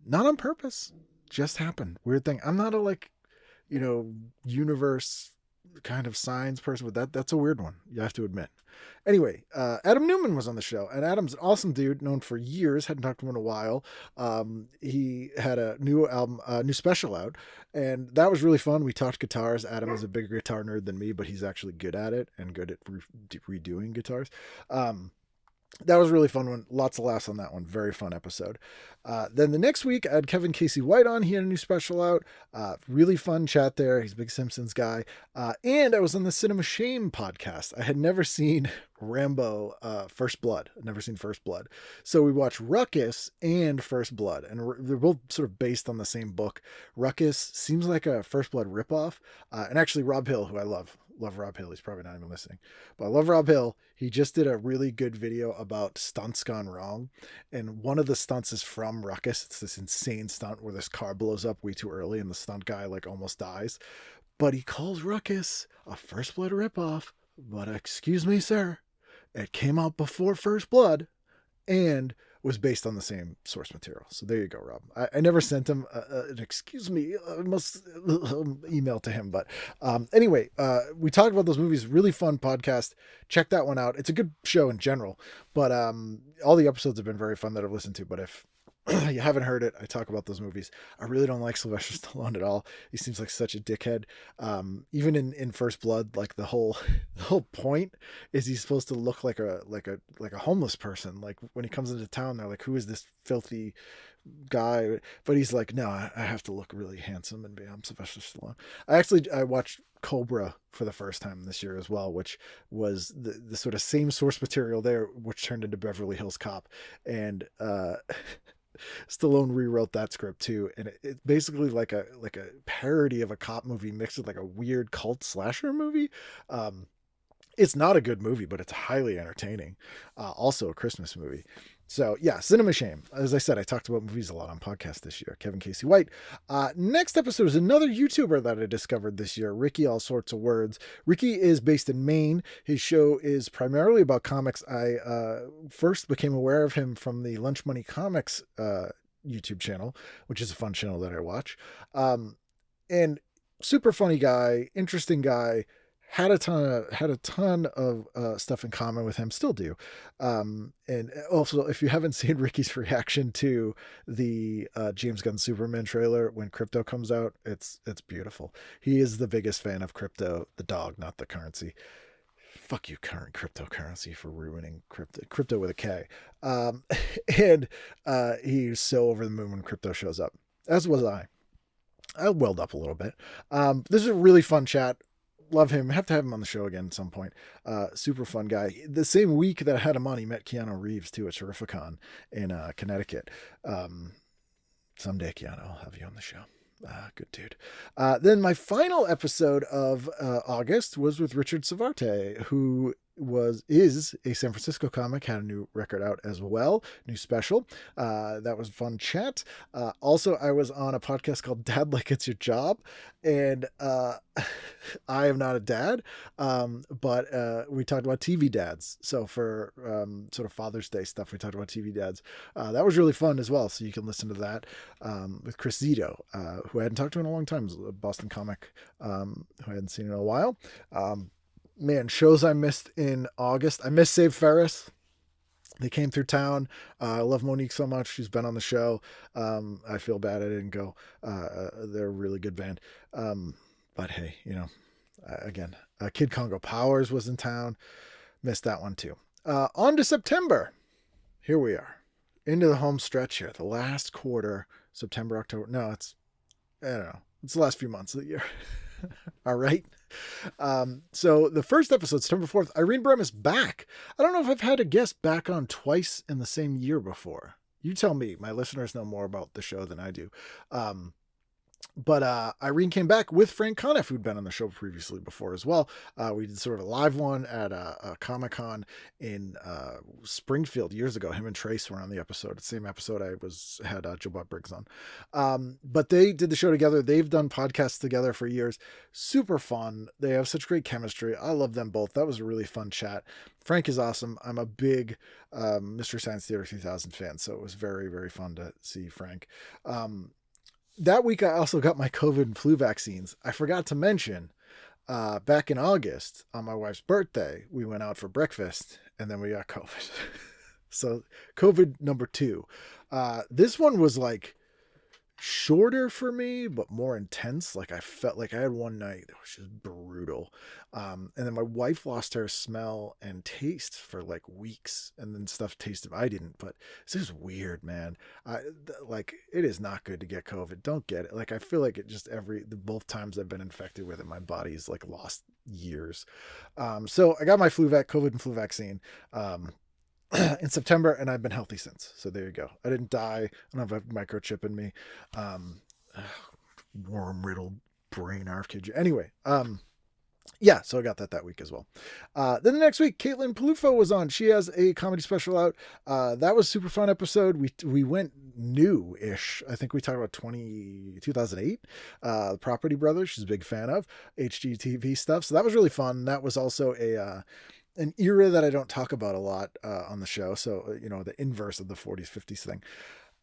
Not on purpose. Just happened. Weird thing. I'm not a universe kind of signs person, but that's a weird one, you have to admit. Anyway, Adam Newman was on the show, and Adam's an awesome dude, known for years, hadn't talked to him in a while. He had a new album, new special out, and that was really fun. We talked guitars. Adam is a bigger guitar nerd than me, but he's actually good at it and good at redoing guitars. That was a really fun one. Lots of laughs on that one. Very fun episode. Then the next week, I had Kevin Casey White on. He had a new special out. Really fun chat there. He's a big Simpsons guy. And I was on the Cinema Shame podcast. I had never seen Rambo First Blood. I'd never seen First Blood. So we watched Ruckus and First Blood. And they're both sort of based on the same book. Ruckus seems like a First Blood ripoff. And actually, Rob Hill, who I love Rob Hill. He's probably not even listening, but I love Rob Hill. He just did a really good video about stunts gone wrong. And one of the stunts is from Ruckus. It's this insane stunt where this car blows up way too early and the stunt guy almost dies. But he calls Ruckus a First Blood ripoff. But excuse me, sir, it came out before First Blood and was based on the same source material. So there you go, Rob. I never sent him an excuse me. I must email to him. But anyway, we talked about those movies. Really fun podcast. Check that one out. It's a good show in general. But all the episodes have been very fun that I've listened to. But if you haven't heard it, I talk about those movies. I really don't like Sylvester Stallone at all. He seems like such a dickhead. Even in First Blood, the whole point is he's supposed to look like a homeless person. Like when he comes into town, they're like, "Who is this filthy guy?" But he's like, "No, I have to look really handsome and I'm Sylvester Stallone." I watched Cobra for the first time this year as well, which was the sort of same source material there, which turned into Beverly Hills Cop, and Stallone rewrote that script too, and it's basically like a parody of a cop movie mixed with a weird cult slasher movie. It's not a good movie, but it's highly entertaining. Also a Christmas movie. So yeah, Cinema Shame. As I said, I talked about movies a lot on podcast this year. Kevin Casey White. Next episode is another YouTuber that I discovered this year, Ricky All Sorts of Words. Ricky is based in Maine. His show is primarily about comics. I first became aware of him from the Lunch Money Comics YouTube channel, which is a fun channel that I watch. And super funny guy, interesting guy. Had a ton of stuff in common with him, still do. And also, if you haven't seen Ricky's reaction to the James Gunn Superman trailer when Crypto comes out, it's beautiful. He is the biggest fan of Crypto, the dog, not the currency. Fuck you, current cryptocurrency, for ruining crypto with a K. And he's so over the moon when Crypto shows up, as was I. I welled up a little bit. This is a really fun chat. Love him. Have to have him on the show again at some point. Super fun guy. The same week that I had him on, he met Keanu Reeves too at Terrificon in Connecticut. Someday, Keanu, I'll have you on the show. Good dude. Then my final episode of August was with Richard Savarte, who is a San Francisco comic, had a new record out as well, new special. That was a fun chat. Also, I was on a podcast called Dad Like It's Your Job, and I am not a dad, but we talked about TV dads. So for sort of Father's Day stuff, we talked about TV dads. That was really fun as well, so you can listen to that with Chris Zito, who I hadn't talked to in a long time, a Boston comic who I hadn't seen in a while. Man, shows I missed in August. I missed Save Ferris. They came through town. I love Monique so much. She's been on the show. I feel bad I didn't go. They're a really good band. But hey, again, Kid Congo Powers was in town. Missed that one too. On to September. Here we are. Into the home stretch here. The last quarter, September, October. No, I don't know. It's the last few months of the year. All right. So the first episode, September 4th, Irene Brem is back. I don't know if I've had a guest back on twice in the same year before. You tell me. My listeners know more about the show than I do. But Irene came back with Frank Conniff, who'd been on the show previously before as well. We did sort of a live one at a Comic-Con in Springfield years ago. Him and Trace were on the episode. The same episode I had Joe Bob Briggs on. But they did the show together. They've done podcasts together for years. Super fun. They have such great chemistry. I love them both. That was a really fun chat. Frank is awesome. I'm a big Mystery Science Theater 3000 fan, so it was very, very fun to see Frank. That week, I also got my COVID and flu vaccines. I forgot to mention, back in August, on my wife's birthday, we went out for breakfast, and then we got COVID. So, COVID number 2. This one was like shorter for me, but more intense. Like I felt like I had one night that was just brutal. And then my wife lost her smell and taste for like weeks, and then stuff tasted. I didn't, but this is weird, man. Like it is not good to get COVID. Don't get it. Like I feel like it just both times I've been infected with it, my body's like lost years. So I got my COVID and flu vaccine. In September, and I've been healthy since. So there you go. I didn't die. I don't have a microchip in me. Worm-riddled brain kid you. Anyway, yeah, so I got that week as well. Then the next week, Caitlin Palufo was on. She has a comedy special out. That was a super fun episode. We went new-ish. I think we talked about 2008. The Property Brothers, she's a big fan of HGTV stuff. So that was really fun. That was also an era that I don't talk about a lot on the show. So, the inverse of the 40s, 50s thing.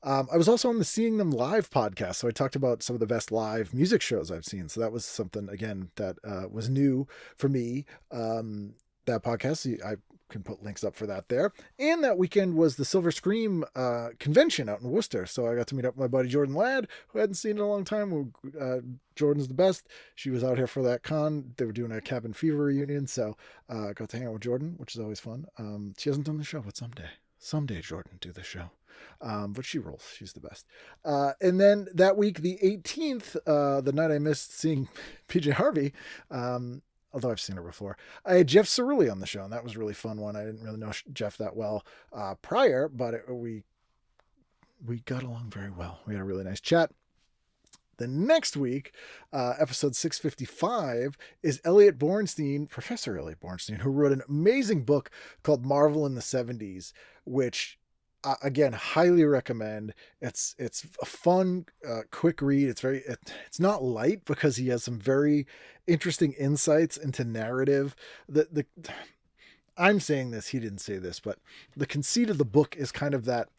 I was also on the Seeing Them Live podcast. So I talked about some of the best live music shows I've seen. So that was something, again, that was new for me. That podcast, I can put links up for that there. And that weekend was the Silver Scream convention out in Worcester. So I got to meet up with my buddy Jordan Ladd, who I hadn't seen in a long time. Jordan's the best. She was out here for that con. They were doing a Cabin Fever reunion. So I got to hang out with Jordan, which is always fun. She hasn't done the show, but someday Jordan do the show. But she rolls. She's the best. And then that week, the 18th, the night I missed seeing PJ Harvey, although I've seen her before, I had Jeff Cerulli on the show, and that was a really fun one. I didn't really know Jeff that well prior, but we got along very well. We had a really nice chat. The next week, episode 655, is Elliot Bornstein, Professor Elliot Bornstein, who wrote an amazing book called Marvel in the 70s, which again, highly recommend. It's a fun, quick read. It's not light because he has some very interesting insights into narrative. I'm saying this, he didn't say this, but the conceit of the book is kind of that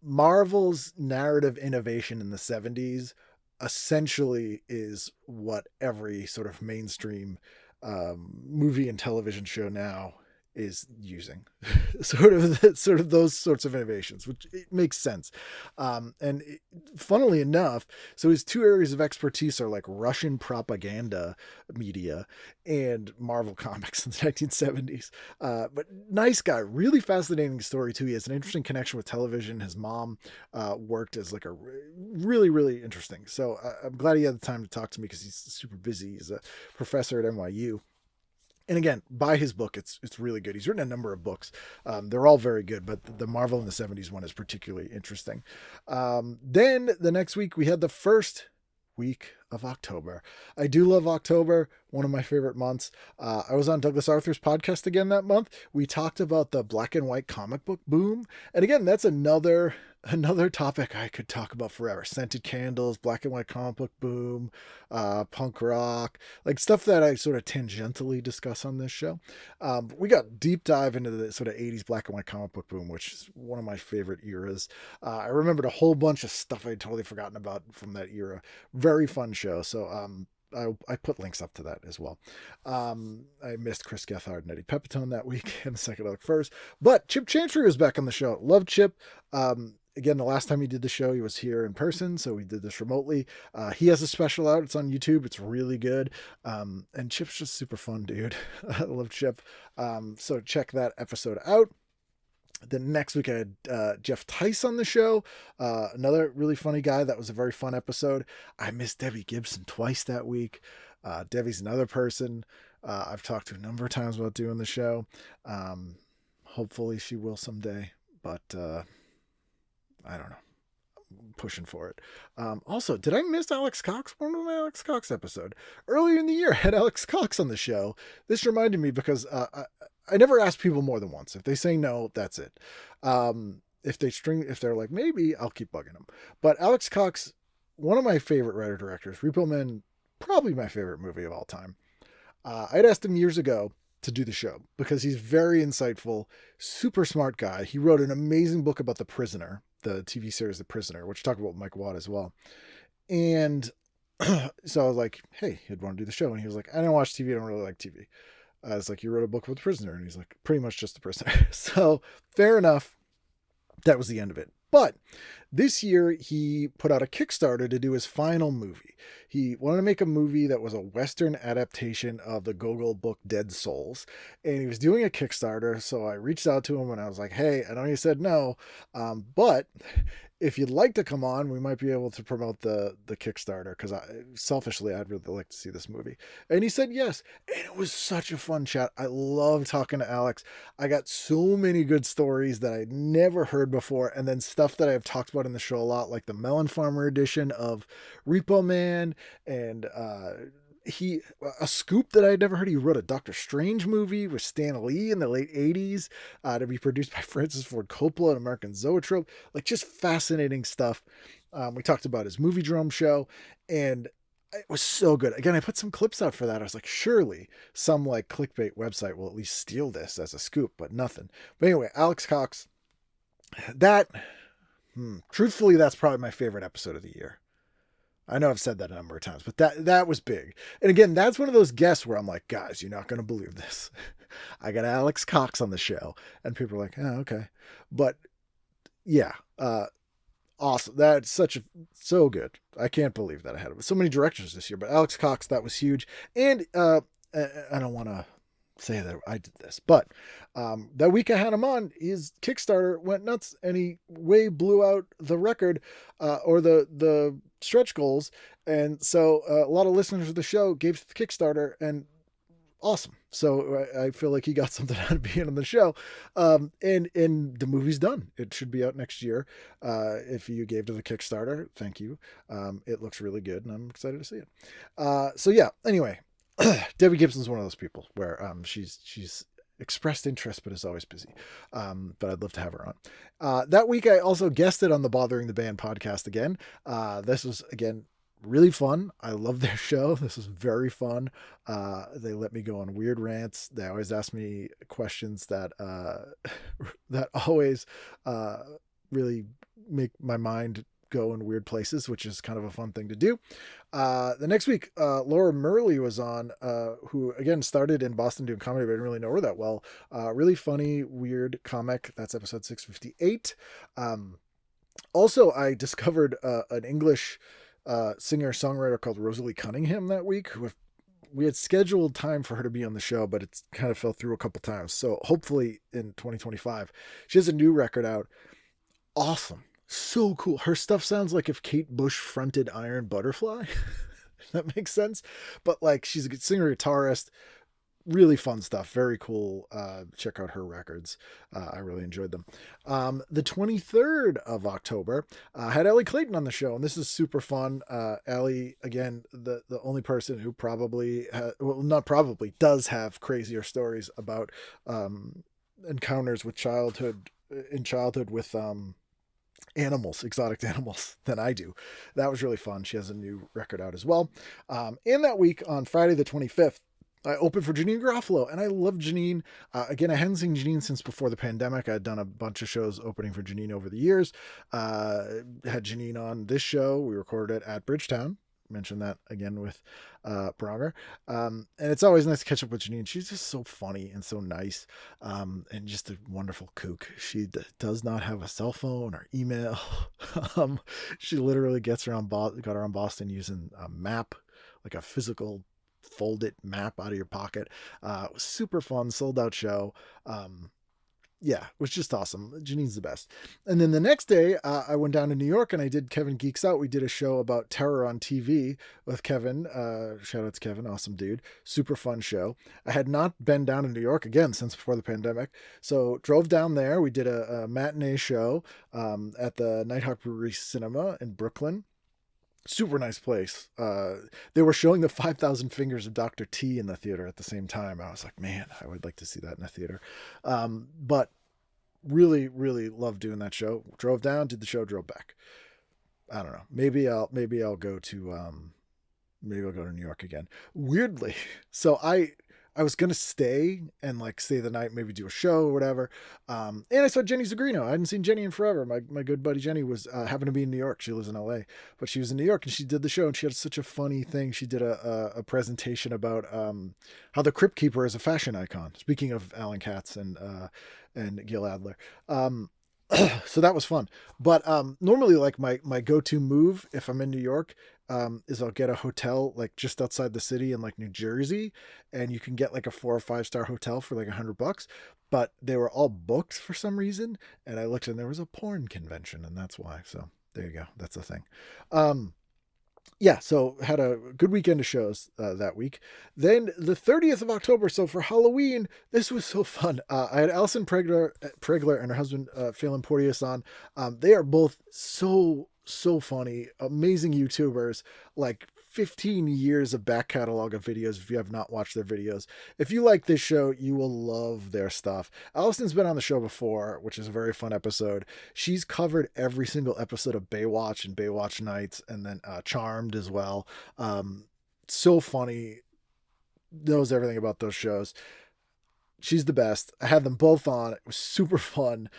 Marvel's narrative innovation in the 70s essentially is what every sort of mainstream movie and television show now is using. sort of those sorts of innovations, which it makes sense. Funnily enough, so his two areas of expertise are like Russian propaganda media and Marvel comics in the 1970s. But nice guy, really fascinating story too. He has an interesting connection with television. His mom worked as like a really, really interesting. So I'm glad he had the time to talk to me because he's super busy. He's a professor at NYU. And again, buy his book. It's really good. He's written a number of books. They're all very good, but the Marvel in the 70s one is particularly interesting. Then the next week, we had the first week of October. I do love October, one of my favorite months. I was on Douglas Arthur's podcast again that month. We talked about the black and white comic book boom. And again, that's another topic I could talk about forever. Scented candles, black and white comic book boom, punk rock, like stuff that I sort of tangentially discuss on this show. We got deep dive into the sort of 80s black and white comic book boom, which is one of my favorite eras. I remembered a whole bunch of stuff I'd totally forgotten about from that era. Very fun show. So I put links up to that as well. I missed Chris Gethard and Eddie Pepitone that week in the second look first, but Chip Chantry was back on the show. Love Chip. Again, the last time he did the show, he was here in person, so we did this remotely. He has a special out. It's on YouTube. It's really good. And Chip's just super fun, dude. I love Chip. So check that episode out. The next week, I had Jeff Tice on the show. Another really funny guy. That was a very fun episode. I missed Debbie Gibson twice that week. Debbie's another person I've talked to a number of times about doing the show. Hopefully she will someday, but I don't know. I'm pushing for it. Also, did I miss Alex Cox? One of my Alex Cox episode earlier in the year, I had Alex Cox on the show. This reminded me because I never ask people more than once. If they say no, that's it. If they're like maybe, I'll keep bugging them. But Alex Cox, one of my favorite writer directors, Repo Man, probably my favorite movie of all time. I'd asked him years ago to do the show because he's very insightful, super smart guy. He wrote an amazing book about The Prisoner, the TV series The Prisoner, which talked about Mike Watt as well. And so I was like, hey, he'd want to do the show. And he was like, I don't watch TV. I don't really like TV. I was like, you wrote a book about The Prisoner. And he's like, pretty much just The Prisoner. So fair enough. That was the end of it. But this year he put out a Kickstarter to do his final movie. He wanted to make a movie that was a Western adaptation of the Gogol book Dead Souls. And he was doing a Kickstarter. So I reached out to him and I was like, hey, I know you said no, but if you'd like to come on, we might be able to promote the Kickstarter because selfishly, I'd really like to see this movie. And he said yes. And it was such a fun chat. I love talking to Alex. I got so many good stories that I'd never heard before. And then stuff that I've talked about in the show a lot, like the Melon Farmer edition of Repo Man and a scoop that I'd never heard. He wrote a Doctor Strange movie with Stan Lee in the late 80s to be produced by Francis Ford Coppola and American Zoetrope. Like just fascinating stuff. We talked about his Movie Drum show and it was so good. Again, I put some clips out for that. I was like, surely some like clickbait website will at least steal this as a scoop, but nothing. But anyway, Alex Cox, truthfully, that's probably my favorite episode of the year. I know I've said that a number of times, but that was big. And again, that's one of those guests where I'm like, guys, you're not going to believe this. I got Alex Cox on the show and people are like, oh, okay. But yeah, awesome. That's so good. I can't believe that I had so many directors this year, but Alex Cox, that was huge. And I don't want to say that I did this, but that week I had him on, his Kickstarter went nuts and he way blew out the record or the stretch goals. And so a lot of listeners of the show gave to the Kickstarter and awesome. So I feel like he got something out of being on the show. And the movie's done. It should be out next year. If you gave to the Kickstarter, thank you. It looks really good and I'm excited to see it. So yeah, anyway, Debbie Gibson's one of those people where she's expressed interest, but is always busy. But I'd love to have her on. That week, I also guested on the Bothering the Band podcast again. This was, again, really fun. I love their show. This was very fun. They let me go on weird rants. They always ask me questions that that always really make my mind go in weird places, which is kind of a fun thing to do. The next week, Laura Murley was on, who again started in Boston doing comedy, but I didn't really know her that well. Really funny, weird comic. That's episode 658. Also, I discovered an English singer-songwriter called Rosalie Cunningham that week. We had scheduled time for her to be on the show, but it's kind of fell through a couple times. So hopefully in 2025, she has a new record out. Awesome. So cool. Her stuff sounds like if Kate Bush fronted Iron Butterfly. That makes sense. But like, she's a good singer, guitarist, really fun stuff. Very cool. Check out her records. I really enjoyed them. The 23rd of October, I had Ellie Clayton on the show, and this is super fun. Ellie, again, the only person who does have crazier stories about encounters with childhood with exotic animals than I do. That was really fun. She has a new record out as well. In that week, on Friday the 25th, I opened for Janine Garofalo, and I love Janine. Again, I hadn't seen Janine since before the pandemic. I had done a bunch of shows opening for Janine over the years. Had Janine on this show. We recorded it at Bridgetown. Mentioned that again with Prager. And it's always nice to catch up with Janine. She's just so funny and so nice, and just a wonderful kook. She does not have a cell phone or email. She literally got her on Boston using a map, like a physical fold it map out of your pocket. It was super fun, sold out show. yeah, it was just awesome. Janine's the best. And then the next day, I went down to New York and I did Kevin Geeks Out. We did a show about terror on TV with Kevin. Shout out to Kevin, awesome dude. Super fun show. I had not been down in New York again since before the pandemic. So drove down there. We did a matinee show at the Nighthawk Brewery Cinema in Brooklyn. Super nice place. They were showing the 5,000 Fingers of Dr. T in the theater at the same time. I was like, man, I would like to see that in a theater. But really, really loved doing that show. Drove down, did the show, drove back. I don't know. Maybe I'll go to New York again. Weirdly. So I was gonna stay and like stay the night, maybe do a show or whatever. And I saw Jenny Zagrino. I hadn't seen Jenny in forever. My good buddy Jenny was happened to be in New York. She lives in LA, but she was in New York and she did the show and she had such a funny thing. She did a presentation about how the Crypt Keeper is a fashion icon. Speaking of Alan Katz and Gil Adler. So that was fun. But normally like my go-to move if I'm in New York is I'll get a hotel like just outside the city in like New Jersey, and you can get like a 4 or 5 star hotel for like $100, but they were all booked for some reason. And I looked and there was a porn convention and that's why. So there you go. That's the thing. Yeah, so had a good weekend of shows that week. Then the 30th of October, so for Halloween, this was so fun. I had Alison Pregler and her husband, Phelan Porteous on. They are both so funny, amazing YouTubers, like 15 years of back catalog of videos if you have not watched their videos. If you like this show, you will love their stuff. Alison's been on the show before, which is a very fun episode. She's covered every single episode of Baywatch and Baywatch Nights, and then Charmed as well. So funny, knows everything about those shows. She's the best. I had them both on. It was super fun.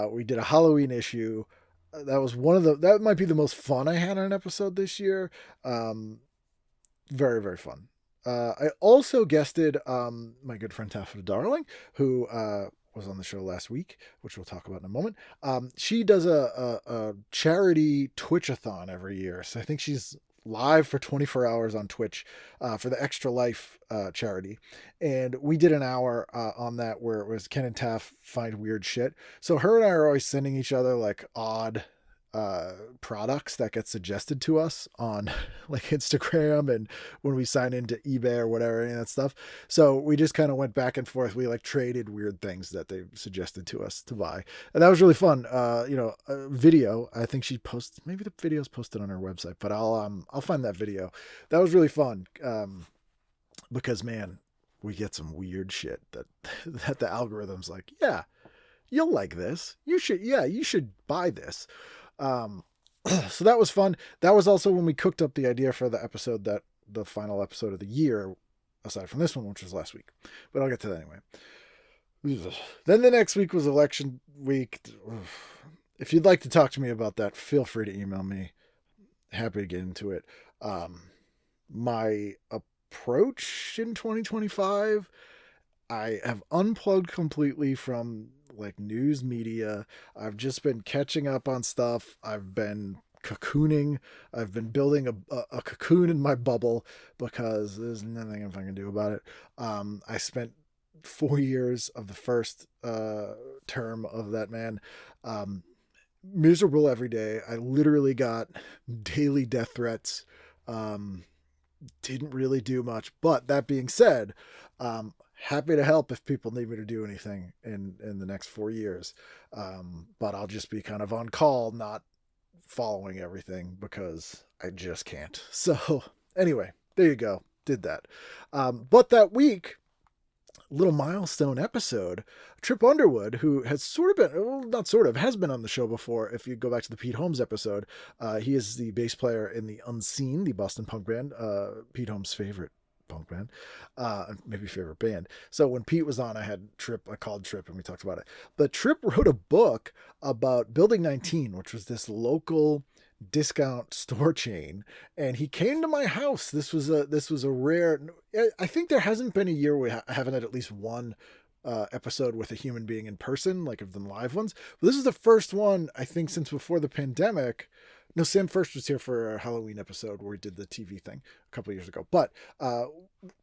We did a Halloween issue. That might be the most fun I had on an episode this year. Very, very fun. I also guested my good friend Taffeta Darling, who was on the show last week, which we'll talk about in a moment. She does a charity Twitch-a-thon every year. So I think she's live for 24 hours on Twitch for the Extra Life charity. And we did an hour on that where it was Ken and Taff find weird shit. So her and I are always sending each other like odd products that get suggested to us on like Instagram and when we sign into eBay or whatever, any of that stuff. So we just kind of went back and forth. We like traded weird things that they suggested to us to buy. And that was really fun. Video, I think she posts, maybe the video's posted on her website, but I'll find that video. That was really fun. Because man, we get some weird shit that the algorithm's like, yeah, you'll like this. You should buy this. So that was fun. That was also when we cooked up the idea for the final episode of the year, aside from this one, which was last week, but I'll get to that anyway. Then the next week was election week. If you'd like to talk to me about that, feel free to email me. Happy to get into it. My approach in 2025, I have unplugged completely from like news media. I've just been catching up on stuff. I've been cocooning. I've been building a cocoon in my bubble because there's nothing I can do about it. I spent 4 years of the first term of that man miserable every day. I literally got daily death threats. Didn't really do much, but that being said, happy to help if people need me to do anything in the next 4 years. But I'll just be kind of on call, not following everything because I just can't. So anyway, there you go. Did that. But that week, little milestone episode, Trip Underwood, who has has been on the show before. If you go back to the Pete Holmes episode, he is the bass player in the Unseen, the Boston punk band, Pete Holmes' favorite punk band, maybe favorite band. So when Pete was on, I called Trip and we talked about it. But Trip wrote a book about Building 19, which was this local discount store chain, and he came to my house. This was a rare, I think there hasn't been a year where we haven't had at least one episode with a human being in person, like of the live ones. But this is the first one, I think, since before the pandemic. No, Sam First was here for a Halloween episode where we did the TV thing a couple of years ago. But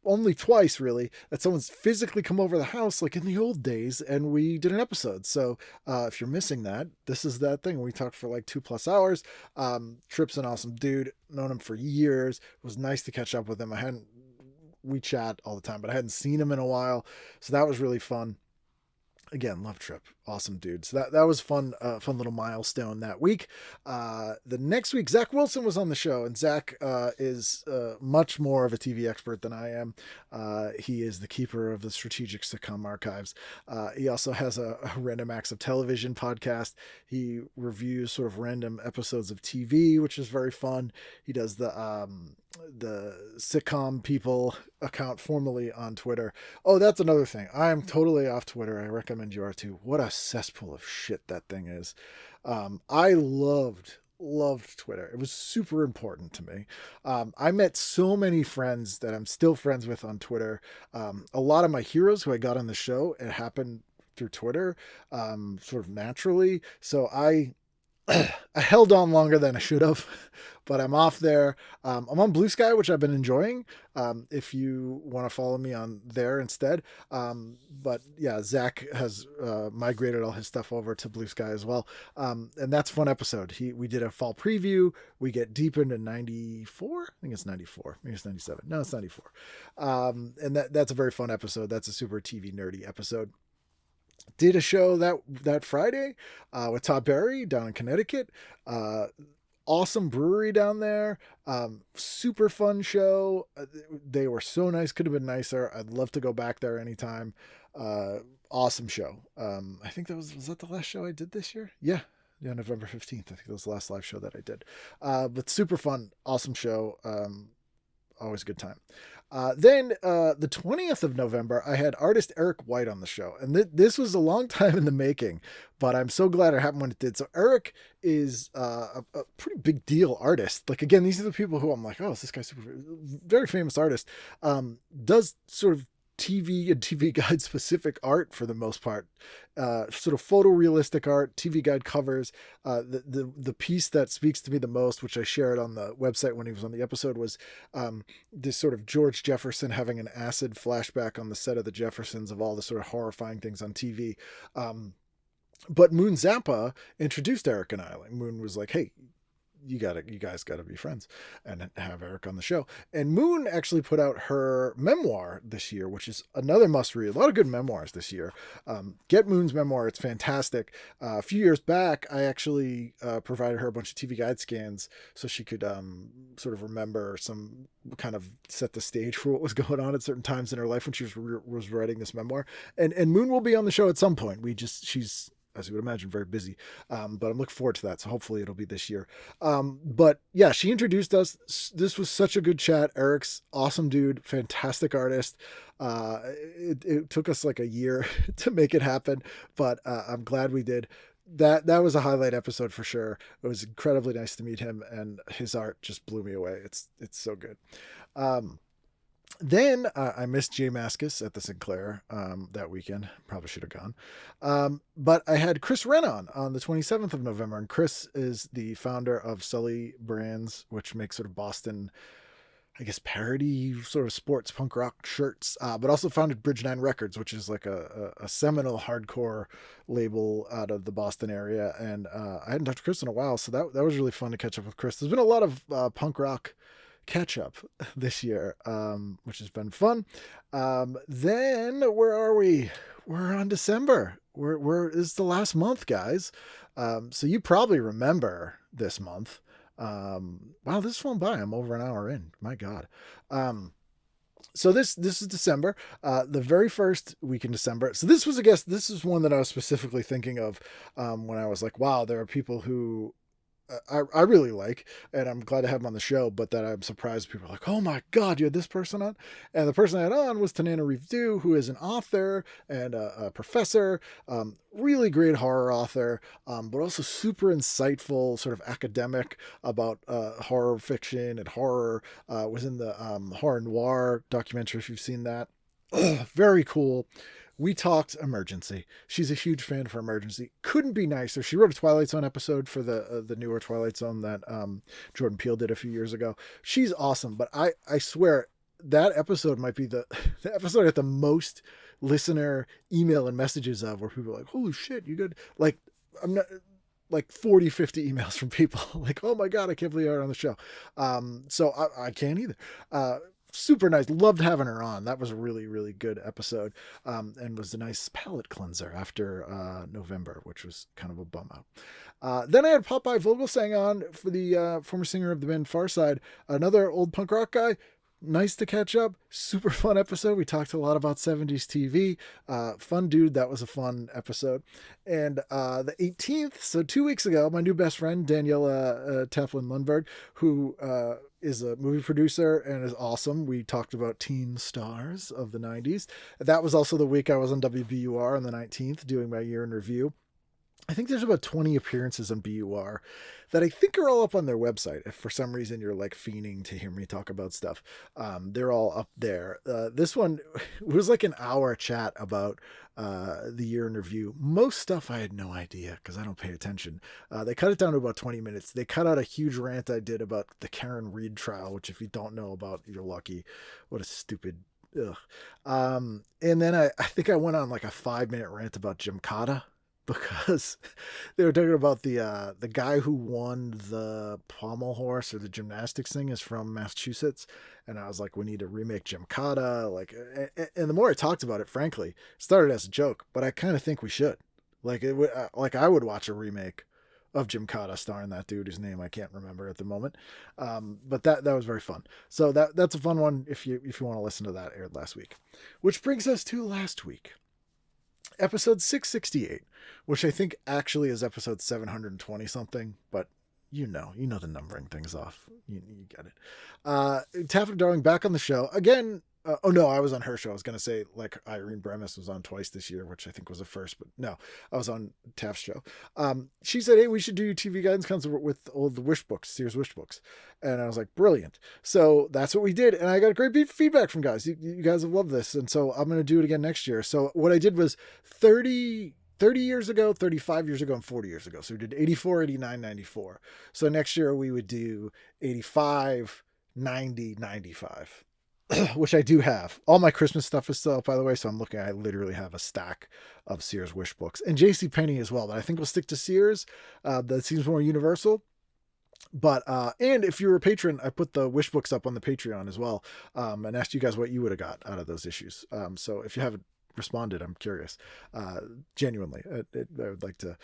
only twice really that someone's physically come over the house like in the old days and we did an episode. So if you're missing that, this is that thing. We talked for like 2+ hours. Tripp's an awesome dude, known him for years. It was nice to catch up with him. We chat all the time, but I hadn't seen him in a while, so that was really fun. Again, love Trip, awesome dude. So that was fun, fun little milestone that week. The next week, Zach Wilson was on the show, and Zach is much more of a TV expert than I am. He is the keeper of the strategic sitcom archives. He also has a Random Acts of Television podcast. He reviews sort of random episodes of TV, which is very fun. He does the Sitcom People account formerly on Twitter. Oh, that's another thing. I am totally off Twitter. I recommend you are too. What a cesspool of shit that thing is. I loved Twitter. It was super important to me. I met so many friends that I'm still friends with on Twitter. A lot of my heroes who I got on the show, it happened through Twitter, sort of naturally. So I held on longer than I should have, but I'm off there. I'm on Blue Sky, which I've been enjoying. If you want to follow me on there instead. But yeah, Zach has migrated all his stuff over to Blue Sky as well. And that's a fun episode. We did a fall preview. We get deep into 94. I think it's 94. Maybe it's 97. No, it's 94. And that's a very fun episode. That's a super TV nerdy episode. Did a show that Friday with Todd Berry down in Connecticut. Awesome brewery down there. Super fun show. They were so nice. Could have been nicer. I'd love to go back there anytime. Awesome show. I think was that the last show I did this year? Yeah, November 15th. I think that was the last live show that I did. But super fun. Awesome show. Always a good time. Then the 20th of November, I had artist Eric White on the show. And this was a long time in the making, but I'm so glad it happened when it did. So Eric is a pretty big deal artist. Like, again, these are the people who I'm like, oh, is this guy very famous artist. Does sort of TV and TV Guide specific art for the most part, sort of photorealistic art, TV Guide covers. The piece that speaks to me the most, which I shared on the website when he was on the episode, was this sort of George Jefferson having an acid flashback on the set of The Jeffersons of all the sort of horrifying things on TV. But Moon Zappa introduced Eric and I. Like, Moon was like, hey, you guys gotta be friends and have Eric on the show. And Moon actually put out her memoir this year, which is another must read. A lot of good memoirs this year. Get Moon's memoir. It's fantastic. A few years back, I actually provided her a bunch of TV Guide scans so she could sort of remember some, kind of set the stage for what was going on at certain times in her life when she was writing this memoir. And Moon will be on the show at some point. She's, as you would imagine, very busy. But I'm looking forward to that. So hopefully it'll be this year. But yeah, she introduced us. This was such a good chat. Eric's awesome dude, fantastic artist. It took us like a year to make it happen, but I'm glad we did. That was a highlight episode for sure. It was incredibly nice to meet him, and his art just blew me away. It's so good. Then I missed Jay Mascis at the Sinclair that weekend. Probably should have gone. But I had Chris Wren on the 27th of November. And Chris is the founder of Sully Brands, which makes sort of Boston, I guess, parody sort of sports punk rock shirts. But also founded Bridge 9 Records, which is like a seminal hardcore label out of the Boston area. And I hadn't talked to Chris in a while, so that was really fun to catch up with Chris. There's been a lot of punk rock catch up this year, which has been fun. Then where are we? We're on December. It's the last month, guys. So you probably remember this month. Wow, this flown by. I'm over an hour in. My God. So this is December, the very first week in December. So this is one that I was specifically thinking of when I was like, wow, there are people who I really like, and I'm glad to have him on the show, but that I'm surprised people are like, oh my God, you had this person on? And the person I had on was Tanana Reeve-Dew, who is an author and a professor, really great horror author, but also super insightful, sort of academic about horror fiction and horror, was in the Horror Noir documentary, if you've seen that. Very cool. We talked Emergency. She's a huge fan for Emergency. Couldn't be nicer. She wrote a Twilight Zone episode for the newer Twilight Zone that Jordan Peele did a few years ago. She's awesome, but I swear, that episode might be the episode I get the most listener email and messages of, where people are like, holy shit, you good? Like, I'm not like 40, 50 emails from people like, oh my God, I can't believe you're on the show. So I can't either. Super nice. Loved having her on. That was a really, really good episode. And was a nice palate cleanser after November, which was kind of a bum out. Then I had Popeye Vogelsang on for the former singer of the band Farside, another old punk rock guy. Nice to catch up. Super fun episode. We talked a lot about 70s TV. Fun dude. That was a fun episode. And the 18th, so 2 weeks ago, my new best friend, Daniela Teflin Lundberg, who is a movie producer and is awesome. We talked about teen stars of the 90s. That was also the week I was on WBUR on the 19th doing my year in review. I think there's about 20 appearances on BUR that I think are all up on their website. If for some reason you're like fiending to hear me talk about stuff, they're all up there. This one was like an hour chat about the year in review. Most stuff I had no idea because I don't pay attention. They cut it down to about 20 minutes. They cut out a huge rant I did about the Karen Reed trial, which if you don't know about, you're lucky. What a stupid... Ugh. And then I think I went on like a 5-minute rant about Gymkata, because they were talking about the guy who won the pommel horse or the gymnastics thing is from Massachusetts. And I was like, we need to remake Gymkata. Like, and the more I talked about it, frankly, it started as a joke, but I kind of think we should. Like, I would watch a remake of Gymkata starring that dude whose name I can't remember at the moment. But that was very fun. So that's a fun one if you want to listen to that. Aired last week, which brings us to last week. Episode 668, which I think actually is episode 720 something, but you know the numbering things off. You get it. Taffeta Darling back on the show again. Oh no, I was on her show. I was going to say like Irene Bremis was on twice this year, which I think was a first, but no, I was on Taft's show. She said, hey, we should do TV guidance concert with all the wish books, Sears wish books. And I was like, brilliant. So that's what we did. And I got great feedback from guys. You guys have loved this. And so I'm going to do it again next year. So what I did was 30 years ago, 35 years ago, and 40 years ago. So we did 84, 89, 94. So next year we would do 85, 90, 95. Which I do have. All my Christmas stuff is still up, by the way. So I'm looking, I literally have a stack of Sears wish books and JCPenney as well. But I think we'll stick to Sears. That seems more universal. But, and if you're a patron, I put the wish books up on the Patreon as well. And asked you guys what you would have got out of those issues. So if you haven't responded, I'm curious. Genuinely, I would like to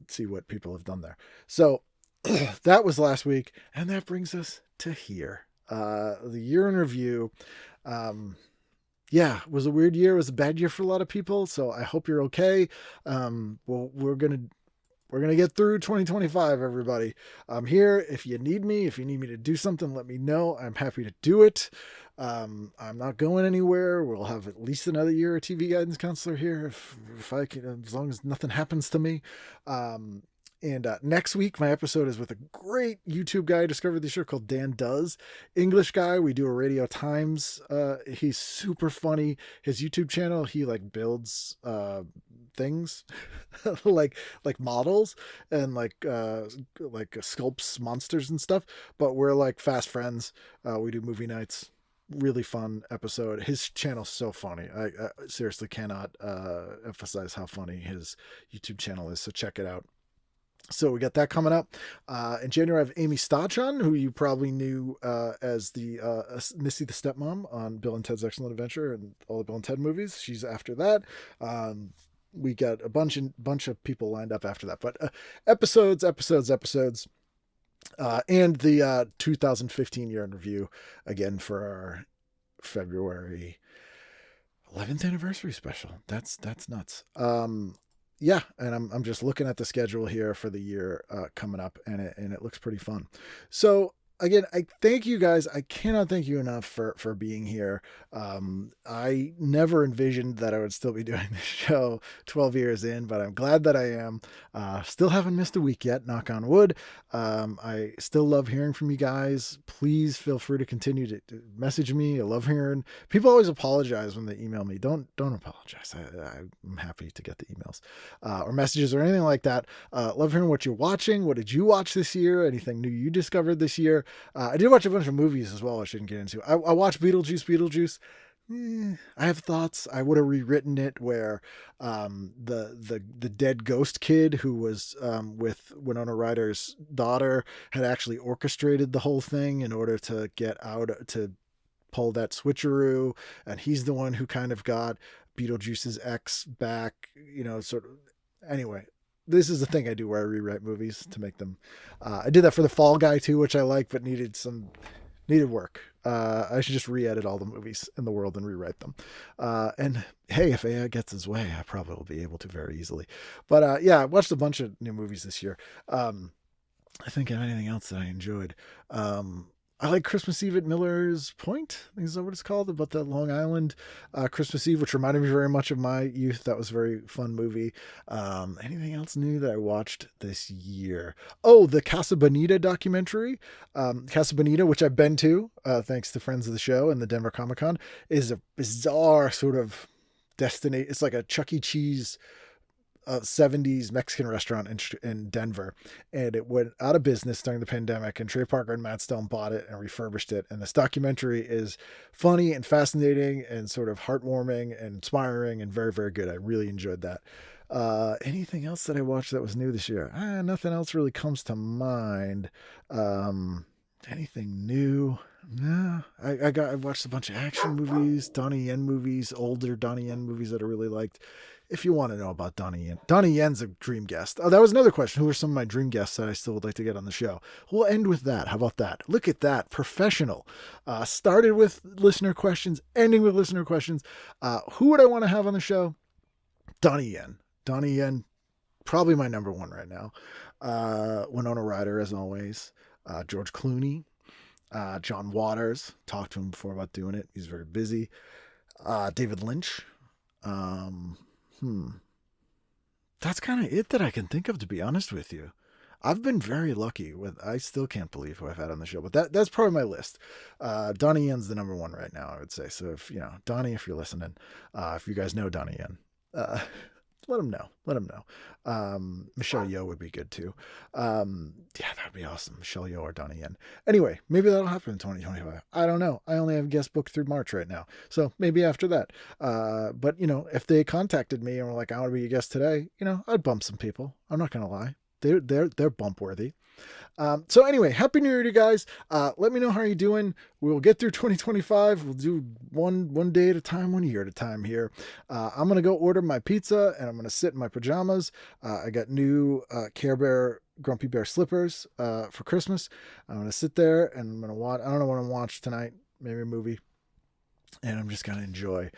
see what people have done there. So that was last week. And that brings us to here. The year in review. It was a weird year. It was a bad year for a lot of people. So I hope you're okay. We're going to get through 2025, everybody. I'm here. If you need me to do something, let me know. I'm happy to do it. I'm not going anywhere. We'll have at least another year of TV guidance counselor here. If I can, as long as nothing happens to me. And next week, my episode is with a great YouTube guy I discovered this year called Dan Does. English guy. We do a Radio Times. He's super funny. His YouTube channel, he like builds things like models and like sculpts monsters and stuff. But we're like fast friends. We do movie nights. Really fun episode. His channel's so funny. I seriously cannot emphasize how funny his YouTube channel is. So check it out. So we got that coming up. In January, I have Amy Stachon, who you probably knew as the Missy the Stepmom on Bill and Ted's Excellent Adventure and all the Bill and Ted movies. She's after that. We got a bunch of people lined up after that. But episodes. And the 2015 year in review again for our February 11th anniversary special. That's nuts. Yeah, and I'm just looking at the schedule here for the year coming up, and it looks pretty fun. So again, I thank you guys. I cannot thank you enough for being here. I never envisioned that I would still be doing this show 12 years in, but I'm glad that I am. Still haven't missed a week yet, knock on wood. I still love hearing from you guys. Please feel free to continue to message me. I love hearing. People always apologize when they email me. Don't apologize. I'm happy to get the emails or messages or anything like that. Love hearing what you're watching. What did you watch this year? Anything new you discovered this year? I did watch a bunch of movies as well I shouldn't get into. I watched Beetlejuice. I have thoughts. I would have rewritten it where the dead ghost kid who was with Winona Ryder's daughter had actually orchestrated the whole thing in order to get out, to pull that switcheroo, and he's the one who kind of got Beetlejuice's ex back, sort of. Anyway, this is the thing I do where I rewrite movies to make them. I did that for The Fall Guy too, which I like, but needed work. I should just re-edit all the movies in the world and rewrite them. And hey, if AI gets his way, I probably will be able to very easily. But yeah, I watched a bunch of new movies this year. I think of anything else that I enjoyed. I like Christmas Eve at Miller's Point. I think is that what it's called, about the Long Island Christmas Eve, which reminded me very much of my youth. That was a very fun movie. Anything else new that I watched this year? Oh, the Casa Bonita documentary. Casa Bonita, which I've been to, thanks to friends of the show and the Denver Comic Con, is a bizarre sort of destination. It's like a Chuck E. Cheese 70s Mexican restaurant in Denver, and it went out of business during the pandemic, and Trey Parker and Matt Stone bought it and refurbished it. And this documentary is funny and fascinating and sort of heartwarming and inspiring and very, very good. I really enjoyed that. Anything else that I watched that was new this year? Nothing else really comes to mind. Anything new? No, I watched a bunch of action movies, Donnie Yen movies, older Donnie Yen movies that I really liked. If you want to know about Donnie Yen's a dream guest. Oh, that was another question. Who are some of my dream guests that I still would like to get on the show? We'll end with that. How about that? Look at that. Professional. Started with listener questions, ending with listener questions. Who would I want to have on the show? Donnie Yen. Donnie Yen, probably my number one right now. Winona Ryder, as always. George Clooney. John Waters. Talked to him before about doing it. He's very busy. David Lynch. That's kind of it that I can think of, to be honest with you. I've been very lucky I still can't believe who I've had on the show, but that's probably my list. Donnie Yen's the number one right now, I would say. So if, Donnie, if you're listening, if you guys know Donnie Yen, let him know. Michelle Yeoh would be good too. Yeah, that'd be awesome. Michelle Yeoh or Donnie Yen. Anyway, maybe that'll happen in 2025. I don't know. I only have guest booked through March right now. So maybe after that. But if they contacted me and were like, I want to be a guest today, I'd bump some people. I'm not going to lie. They're bump worthy. So anyway, Happy New Year to you guys. Let me know how you're doing. We'll get through 2025. We'll do one day at a time, 1 year at a time here. I'm going to go order my pizza and I'm going to sit in my pajamas. I got new Care Bear Grumpy Bear slippers for Christmas. I'm going to sit there and I'm going to watch. I don't know what I'm going to watch tonight. Maybe a movie. And I'm just going to enjoy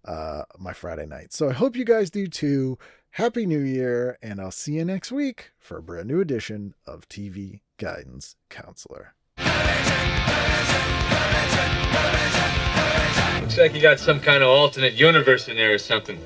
my Friday night. So I hope you guys do too. Happy New Year, and I'll see you next week for a brand new edition of TV Guidance Counselor. Looks like you got some kind of alternate universe in there or something.